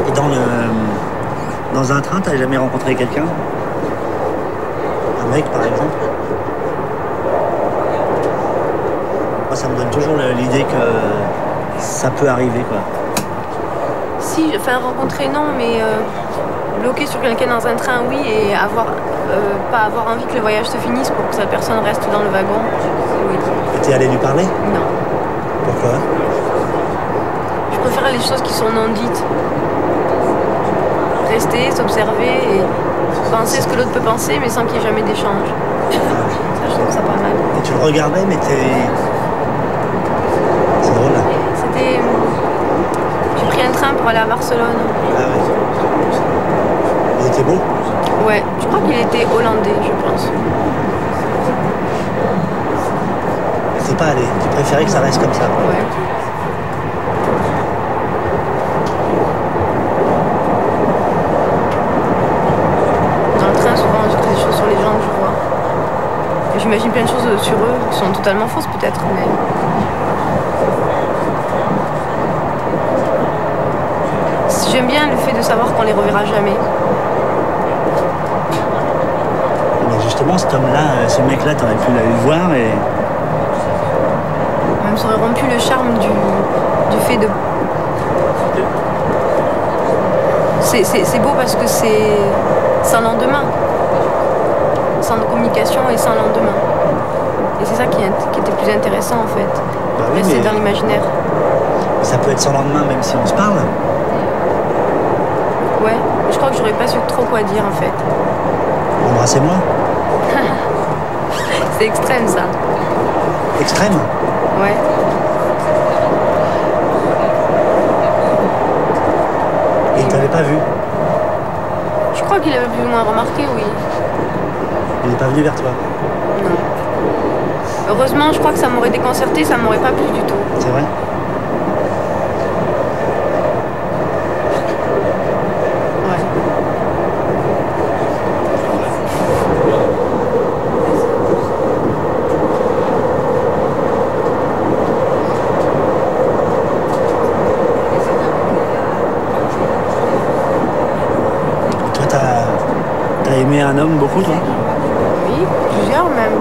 Et dans un train, t'as jamais rencontré quelqu'un? Un mec, par exemple? Moi, ça me donne toujours l'idée que ça peut arriver, quoi. Si, enfin rencontrer non, mais bloquer sur quelqu'un dans un train, oui, et pas avoir envie que le voyage se finisse pour que cette personne reste dans le wagon, oui. Et t'es allé lui parler? Non. Pourquoi? Je préfère les choses qui sont non dites. Rester, s'observer et penser ce que l'autre peut penser, mais sans qu'il n'y ait jamais d'échange. Ça, je trouve ça pas mal. Et tu le regardais, mais c'est drôle, là. C'était... J'ai pris un train pour aller à Barcelone. Ah ouais. Il était beau? Ouais, je crois qu'il était hollandais, je pense. T'es pas allé, tu préférais que ça reste comme ça? Ouais. Dans le train, souvent, j'écris des choses sur les gens que je vois. Et j'imagine plein de choses sur eux qui sont totalement fausses, peut-être, mais... J'aime bien le fait de savoir qu'on les reverra jamais. Mais justement, cet homme-là, ce mec-là, t'aurais pu le voir et... Même ça aurait rompu le charme du fait de... C'est beau parce que c'est sans lendemain. Sans communication et sans lendemain. Et c'est ça qui était plus intéressant en fait. Bah oui, rester mais... dans l'imaginaire. Ça peut être sans lendemain même si on se parle. Ouais, je crois que j'aurais pas su trop quoi dire en fait. Embrassez-moi. C'est extrême ça. Extrême? Ouais. Et il t'avait pas vu? Je crois qu'il avait plus ou moins remarqué, oui. Il n'est pas venu vers toi? Non. Heureusement, je crois que ça m'aurait déconcerté, ça m'aurait pas plu du tout. C'est vrai? T'as aimé un homme beaucoup, toi? Oui, plusieurs même.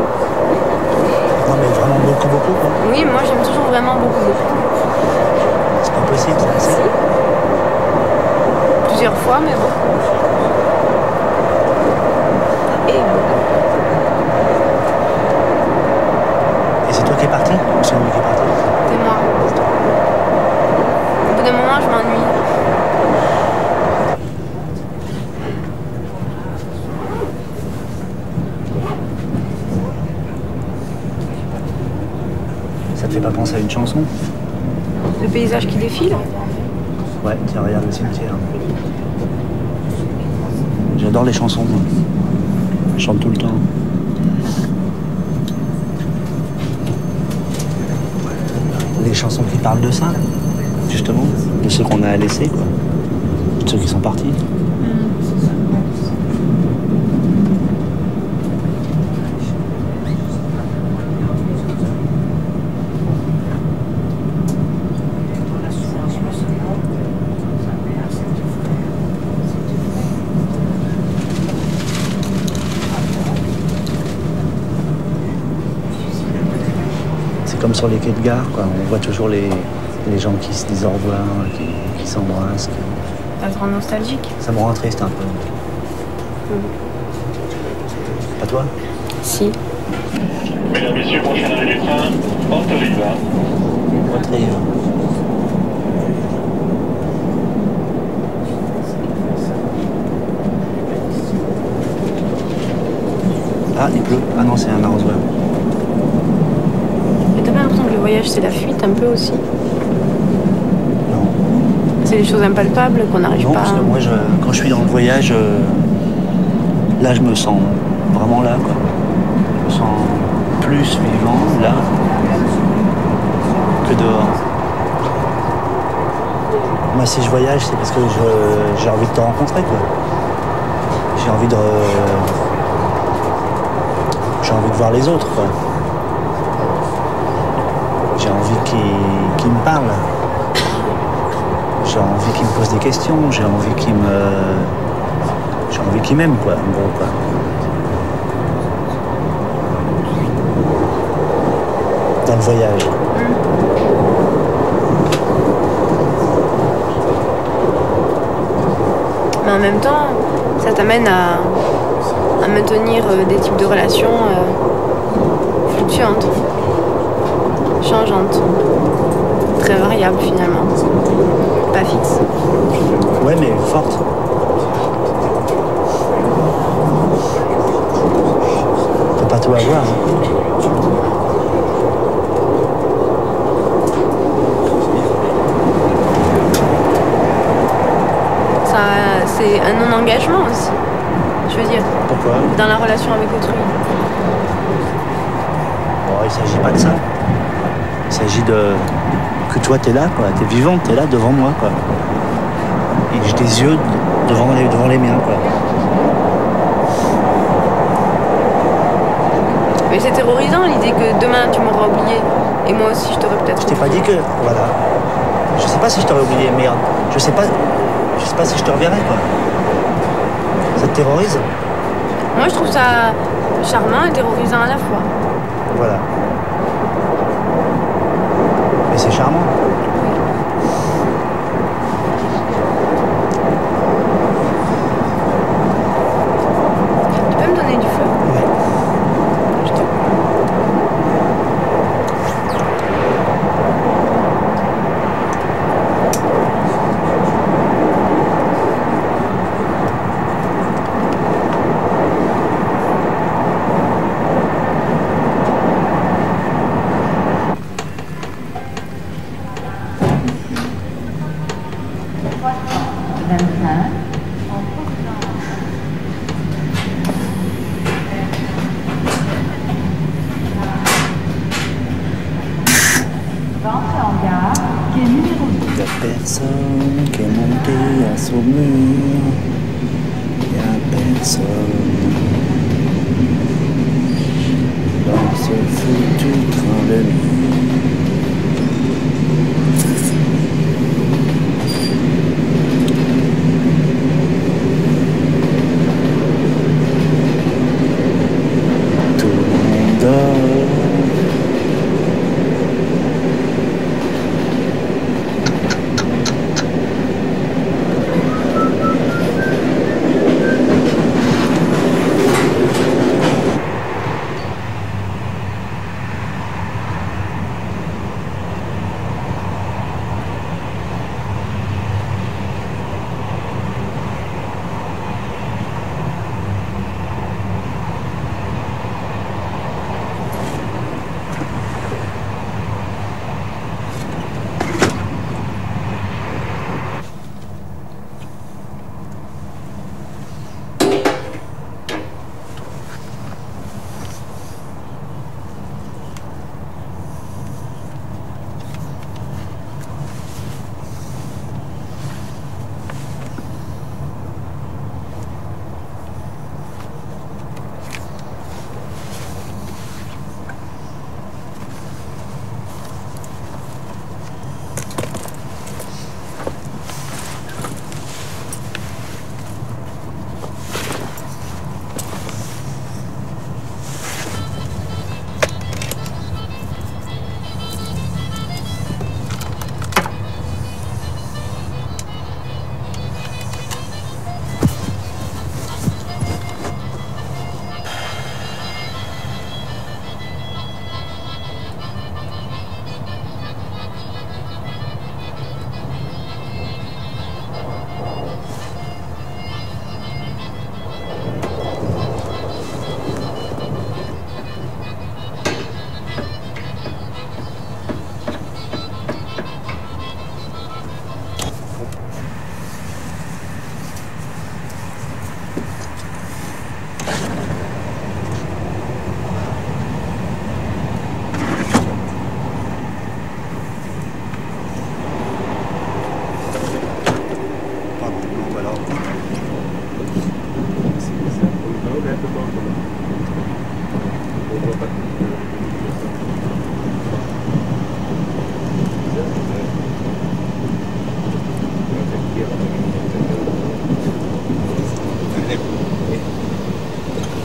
Non, mais vraiment beaucoup, beaucoup, quoi. Oui, moi j'aime toujours vraiment beaucoup, beaucoup. C'est pas possible, ça. Si. Plusieurs fois, mais bon. Et c'est toi qui es parti? Ou c'est lui qui est parti? C'est moi. Au bout d'un moment, je m'ennuie. Ça te fait pas penser à une chanson? Le paysage qui défile? Ouais, tiens, regarde le cimetière. J'adore les chansons, moi. Je chante tout le temps. Les chansons qui parlent de ça, justement, de ceux qu'on a laissés, quoi. De ceux qui sont partis. Comme sur les quais de gare, quoi. On voit toujours les gens qui se disent au revoir, qui s'embrassent. Ça te rend nostalgique? Ça me rend triste un peu. Pas toi? Si. Mesdames, Messieurs, prochain arrêt du train, Ponte-Riva. Ponte-Riva. Ah, il pleut. Ah non, c'est un arrosoir. T'as pas l'impression que le voyage c'est la fuite un peu aussi? Non. C'est des choses impalpables qu'on n'arrive pas à... Non, parce que moi, quand je suis dans le voyage, là, je me sens vraiment là, quoi. Je me sens plus vivant, là, que dehors. Moi, si je voyage, c'est parce que j'ai envie de te rencontrer, quoi. J'ai envie de voir les autres, quoi. J'ai envie qu'ils me parlent. J'ai envie qu'ils me posent des questions. J'ai envie qu'ils m'aiment, quoi, en gros, quoi. Dans le voyage. Mais en même temps, ça t'amène à maintenir des types de relations fluctuantes, changeantes, très variables finalement, pas fixes. Ouais, mais fortes. Faut pas tout avoir. Ça, c'est un non-engagement aussi, je veux dire. Pourquoi? Dans la relation avec autrui. Bon, il s'agit pas de ça. Il s'agit de... que toi, t'es là, quoi. T'es vivante, t'es là devant moi, quoi. Et j'ai des yeux devant les miens, quoi. Mais c'est terrorisant l'idée que demain tu m'auras oublié. Et moi aussi je t'aurais peut-être Je t'ai pas dit que... Voilà. Je sais pas si je t'aurais oublié, merde. Je sais pas si je te reverrai, quoi. Ça te terrorise? Moi je trouve ça charmant et terrorisant à la fois. Voilà. Mais c'est charmant. Tu peux me donner du feu? Ouais. Je te... personne qui est montée à Saumur. Y a personne dans ce foutu train de nuit. Tout le monde dort.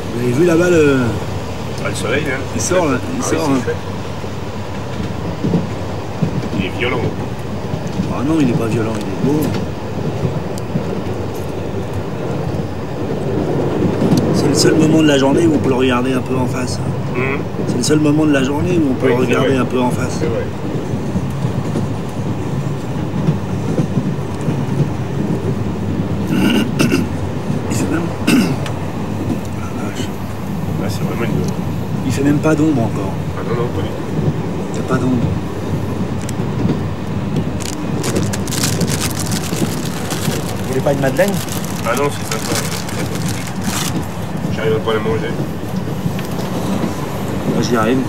Vous avez vu là-bas le... Ah, le soleil, hein. Il sort là, il sort. Hein. Il est violent. Ah non, il n'est pas violent, il est beau. C'est le seul moment de la journée où on peut le regarder un peu en face. C'est le seul moment de la journée où on peut le regarder un peu en face. C'est vrai. Il fait même... Ah, c'est vraiment une... Il fait même pas d'ombre encore. Ah non, non, pas du tout. Il n'y a pas d'ombre. Vous voulez pas une madeleine? Ah non, c'est sympa. J'arrive pas à la manger. Moi j'y arrive.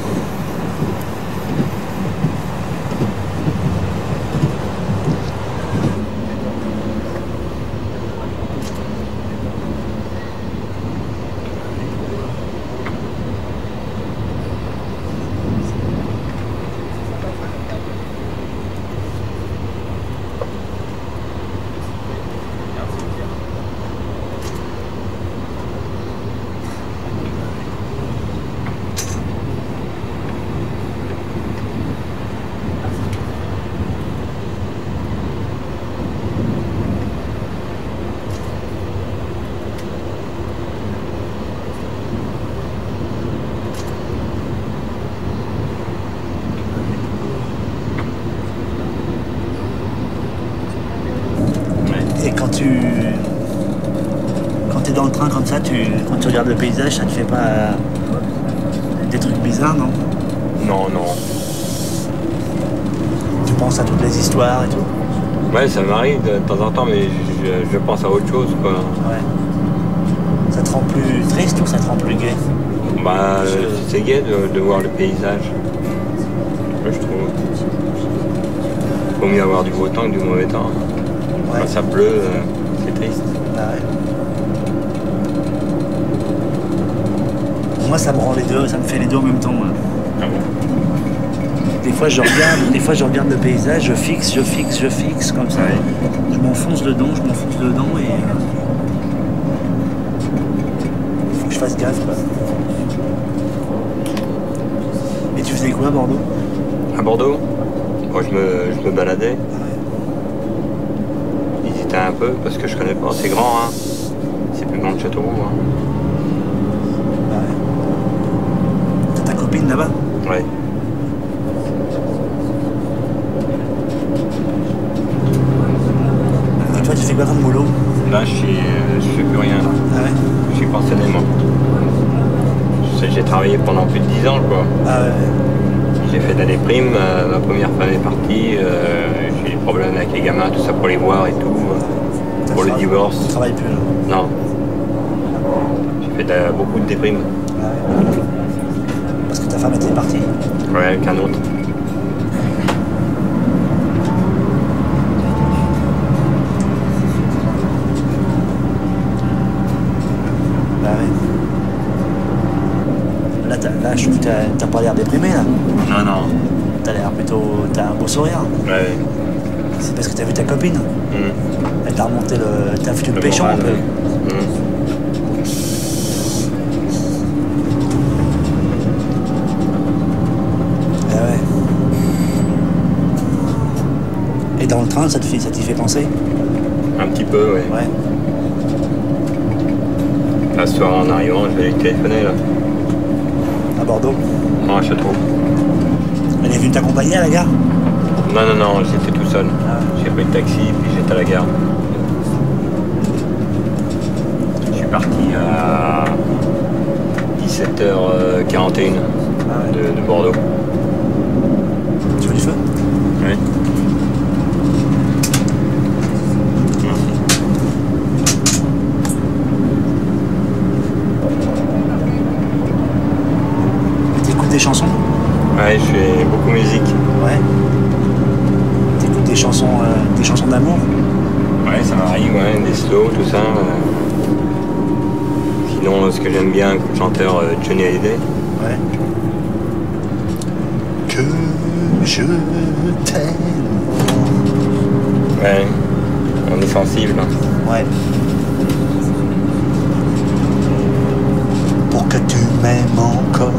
Et quand tu es dans le train comme ça, quand tu regardes le paysage, ça te fait pas des trucs bizarres, non? Non, non. Tu penses à toutes les histoires et tout? Ouais, ça m'arrive de temps en temps, mais je pense à autre chose, quoi. Ouais. Ça te rend plus triste ou ça te rend plus gai? Bah, c'est gai de voir le paysage. Je trouve. Vaut mieux avoir du beau temps que du mauvais temps. Ouais. Quand ça pleut, c'est triste. Ah ouais. Moi, ça me rend les deux, ça me fait les deux en même temps. Moi. Ah bon? Des fois, je regarde le paysage, je fixe comme ça. Ouais. Je m'enfonce dedans et faut que je fasse gaffe, quoi. Et tu faisais quoi à Bordeaux? À Bordeaux, moi je me baladais. J'hésitais un peu parce que je connais pas. C'est grand, hein. C'est plus grand que Châteauroux. Hein. Ouais. T'as ta copine là-bas? Ouais. Et toi, tu fais quoi comme boulot? Là, je fais plus rien. Là. Ah ouais? Je suis pensionné, moi. J'ai travaillé pendant plus de 10 ans, quoi. Ah ouais. J'ai fait de la déprime, ma première femme est partie, j'ai eu des problèmes avec les gamins, tout ça pour les voir et tout, pour le divorce. Tu travailles plus là? Non. J'ai fait beaucoup de déprime. Ah ouais. Parce que ta femme était partie? Ouais, avec un autre. Bah ouais. Là, je trouve que t'as pas l'air déprimé, là. Non, non. T'as l'air plutôt... T'as un beau sourire. Ouais. C'est parce que t'as vu ta copine. Mmh. Elle t'a remonté le... T'as foutu le péchon un peu. Mmh. Ah ouais. Et dans le train, ça t'y fait penser? Un petit peu, ouais. Ouais. Là, ce soir, en arrivant, je vais lui téléphoner, là. À Bordeaux? Non, à Châteauroux. Elle est venue t'accompagner à la gare? Non, non, non, j'étais tout seul. Ah. J'ai pris le taxi, puis j'étais à la gare. Je suis parti à 17h41 de Bordeaux. Tu veux du feu? Oui. T'écoutes des chansons? Ouais, je fais beaucoup musique. Ouais. T'écoutes des chansons d'amour? Ouais, ça m'arrive, ouais, des slow, tout ça. Sinon, ce que j'aime bien, comme chanteur, Johnny Hallyday. Ouais. Que je t'aime. Ouais, on est sensible. Ouais. Pour que tu m'aimes encore.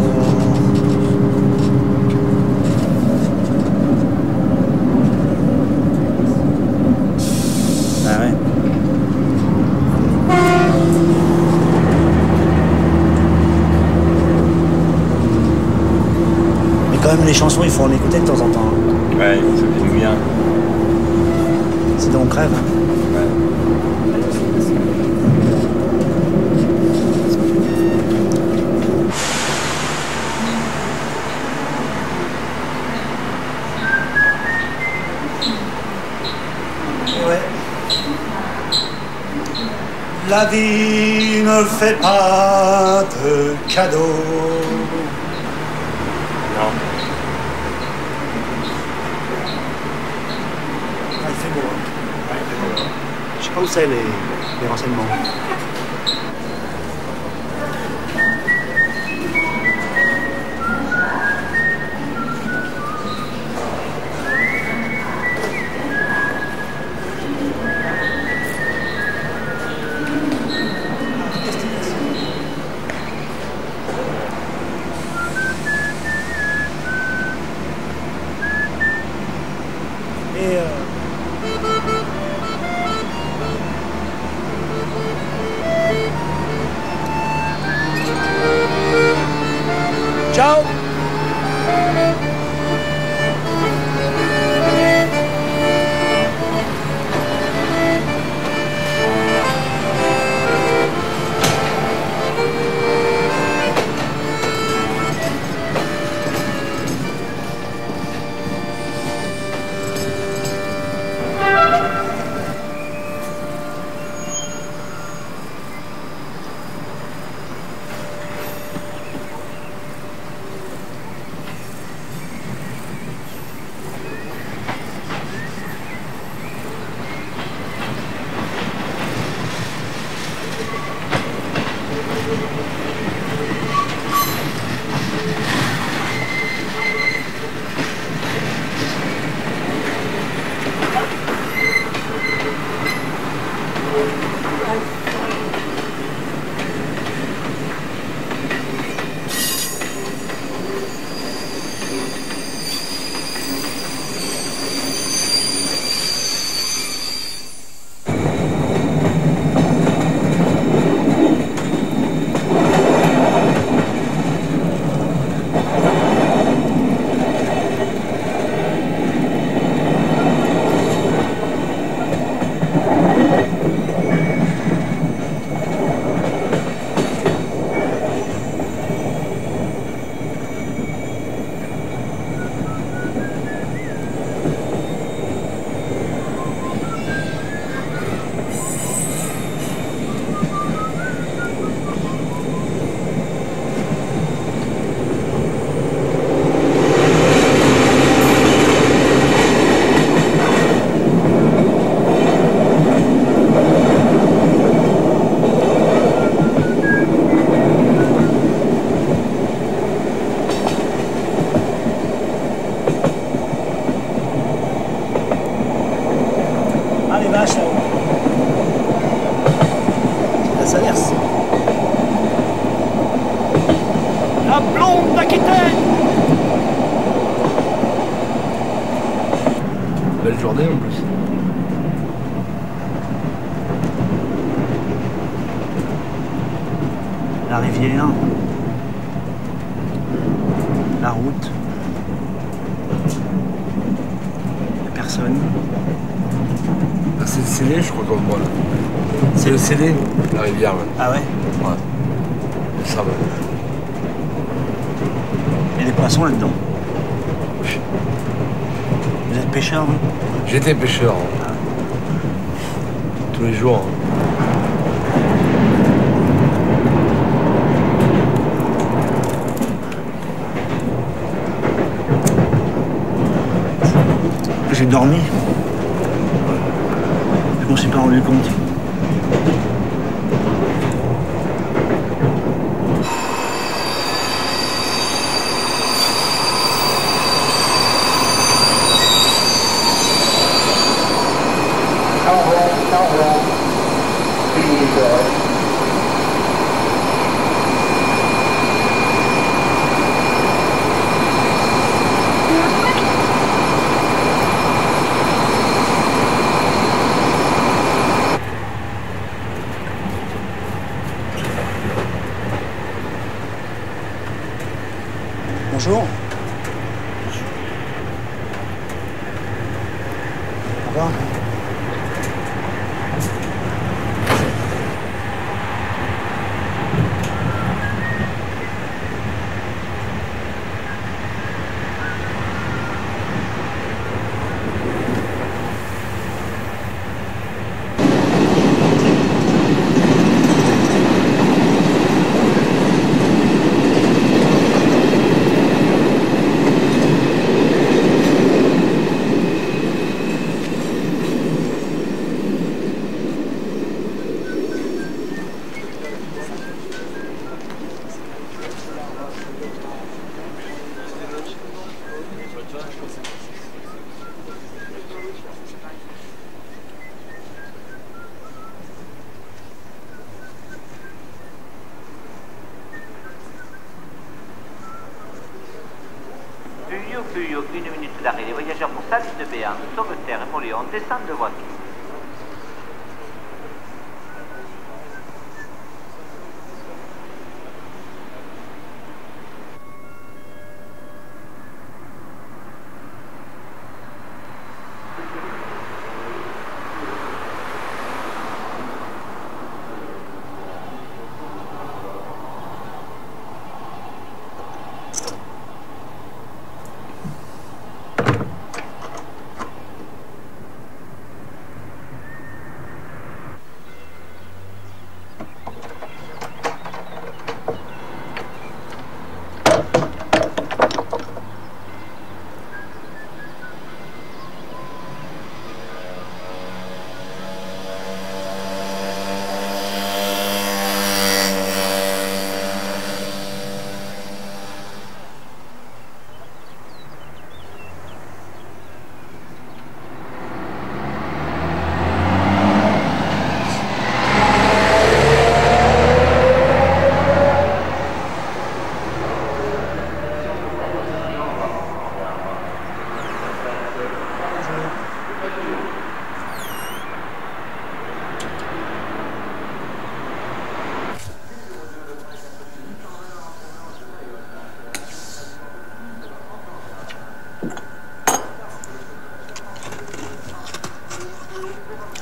Ah ouais. Mais quand même les chansons, il faut en écouter de temps en temps. Ouais, ça fait du bien. Sinon on crève. Hein. Ouais. La vie ne fait pas de cadeaux. Non. Ah, il fait beau. Hein. Je sais pas où c'est les renseignements. Ciao. Lion d'Aquitaine. Belle journée en plus. La rivière, la route, la personne. Ah, c'est le Célé, je crois qu'on le voit là. C'est le Célé, la rivière. Ouais. Ah ouais? Ouais. Ça va. Il y a des poissons là-dedans. Vous êtes pêcheur, vous? J'étais pêcheur. Hein. Tous les jours. Hein. J'ai dormi. Je m'en suis pas rendu compte. Bonjour. Au revoir. Puyo, 1 minute d'arrêt. Les voyageurs pour Salis de Béarn, Sauveterre et Montléon descendent de voiture.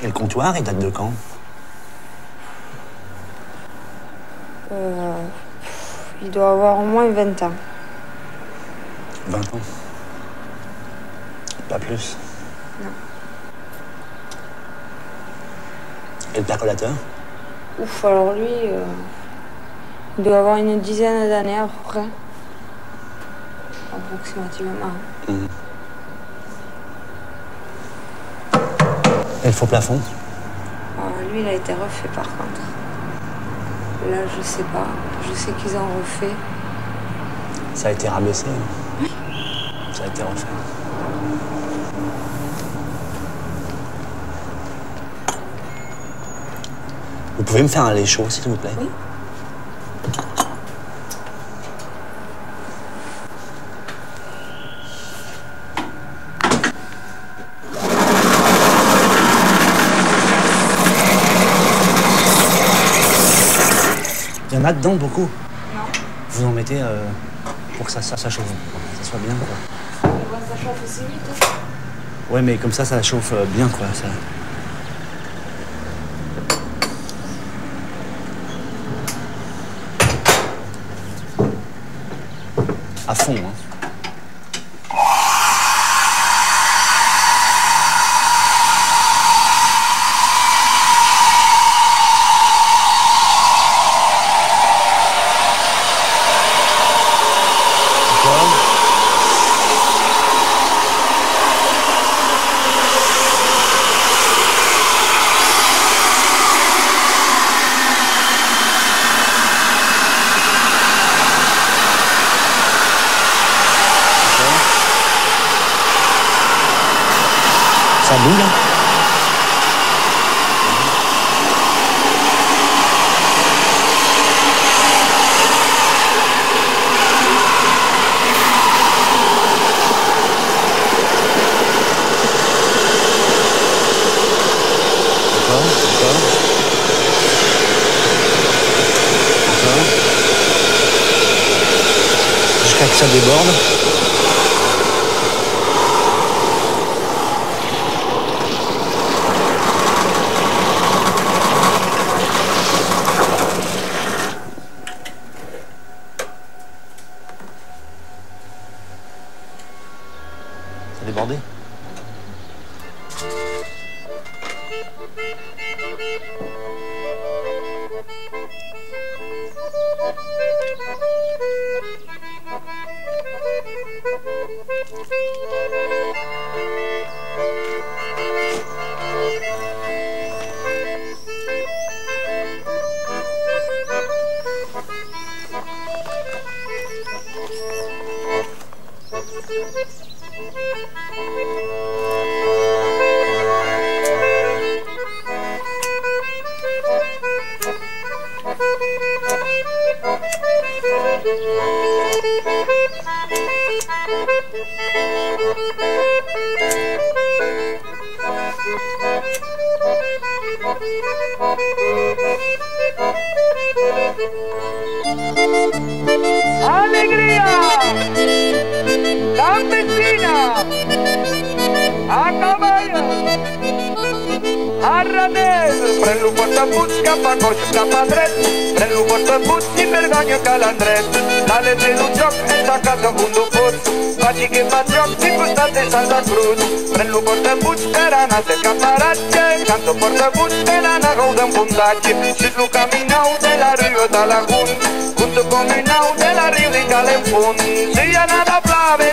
Et le comptoir, il date de quand? Il doit avoir au moins 20 ans. 20 ans? Pas plus? Non. Et le percolateur? Ouf, alors lui, il doit avoir une dizaine d'années à peu près. Approximativement. Mmh. Et le faux plafond? Lui, il a été refait par contre. Là, je sais pas. Je sais qu'ils ont refait. Ça a été rabaissé? Oui. Ça a été refait. Vous pouvez me faire un lait chaud, s'il vous plaît? Oui. là-dedans beaucoup? Non. Vous en mettez pour que ça chauffe, ça soit bien quoi. Ça chauffe aussi vite. Ouais, mais comme ça chauffe bien quoi. Ça... À fond, hein. Ça boule. Jusqu'à que ça déborde. Ça a débordé. ¡Alegría! ¡Campesina! ¡A caballo! ¡Arranel! Pren-lo portapuig cap a coix, cap a dret. Pren-lo portapuig i vergonya que l'endret. La letra d'un joc és a casa un duput. Vagi que fa joc i costat de Santa Cruz. Pren-lo portapuig per anar de caparatge. Canto portapuig per anar a gaudir en fundatge. Si és lo caminau de la riba de la Gun. Junto con mi nau de la riba de Calefón. Si hi ha nada plave,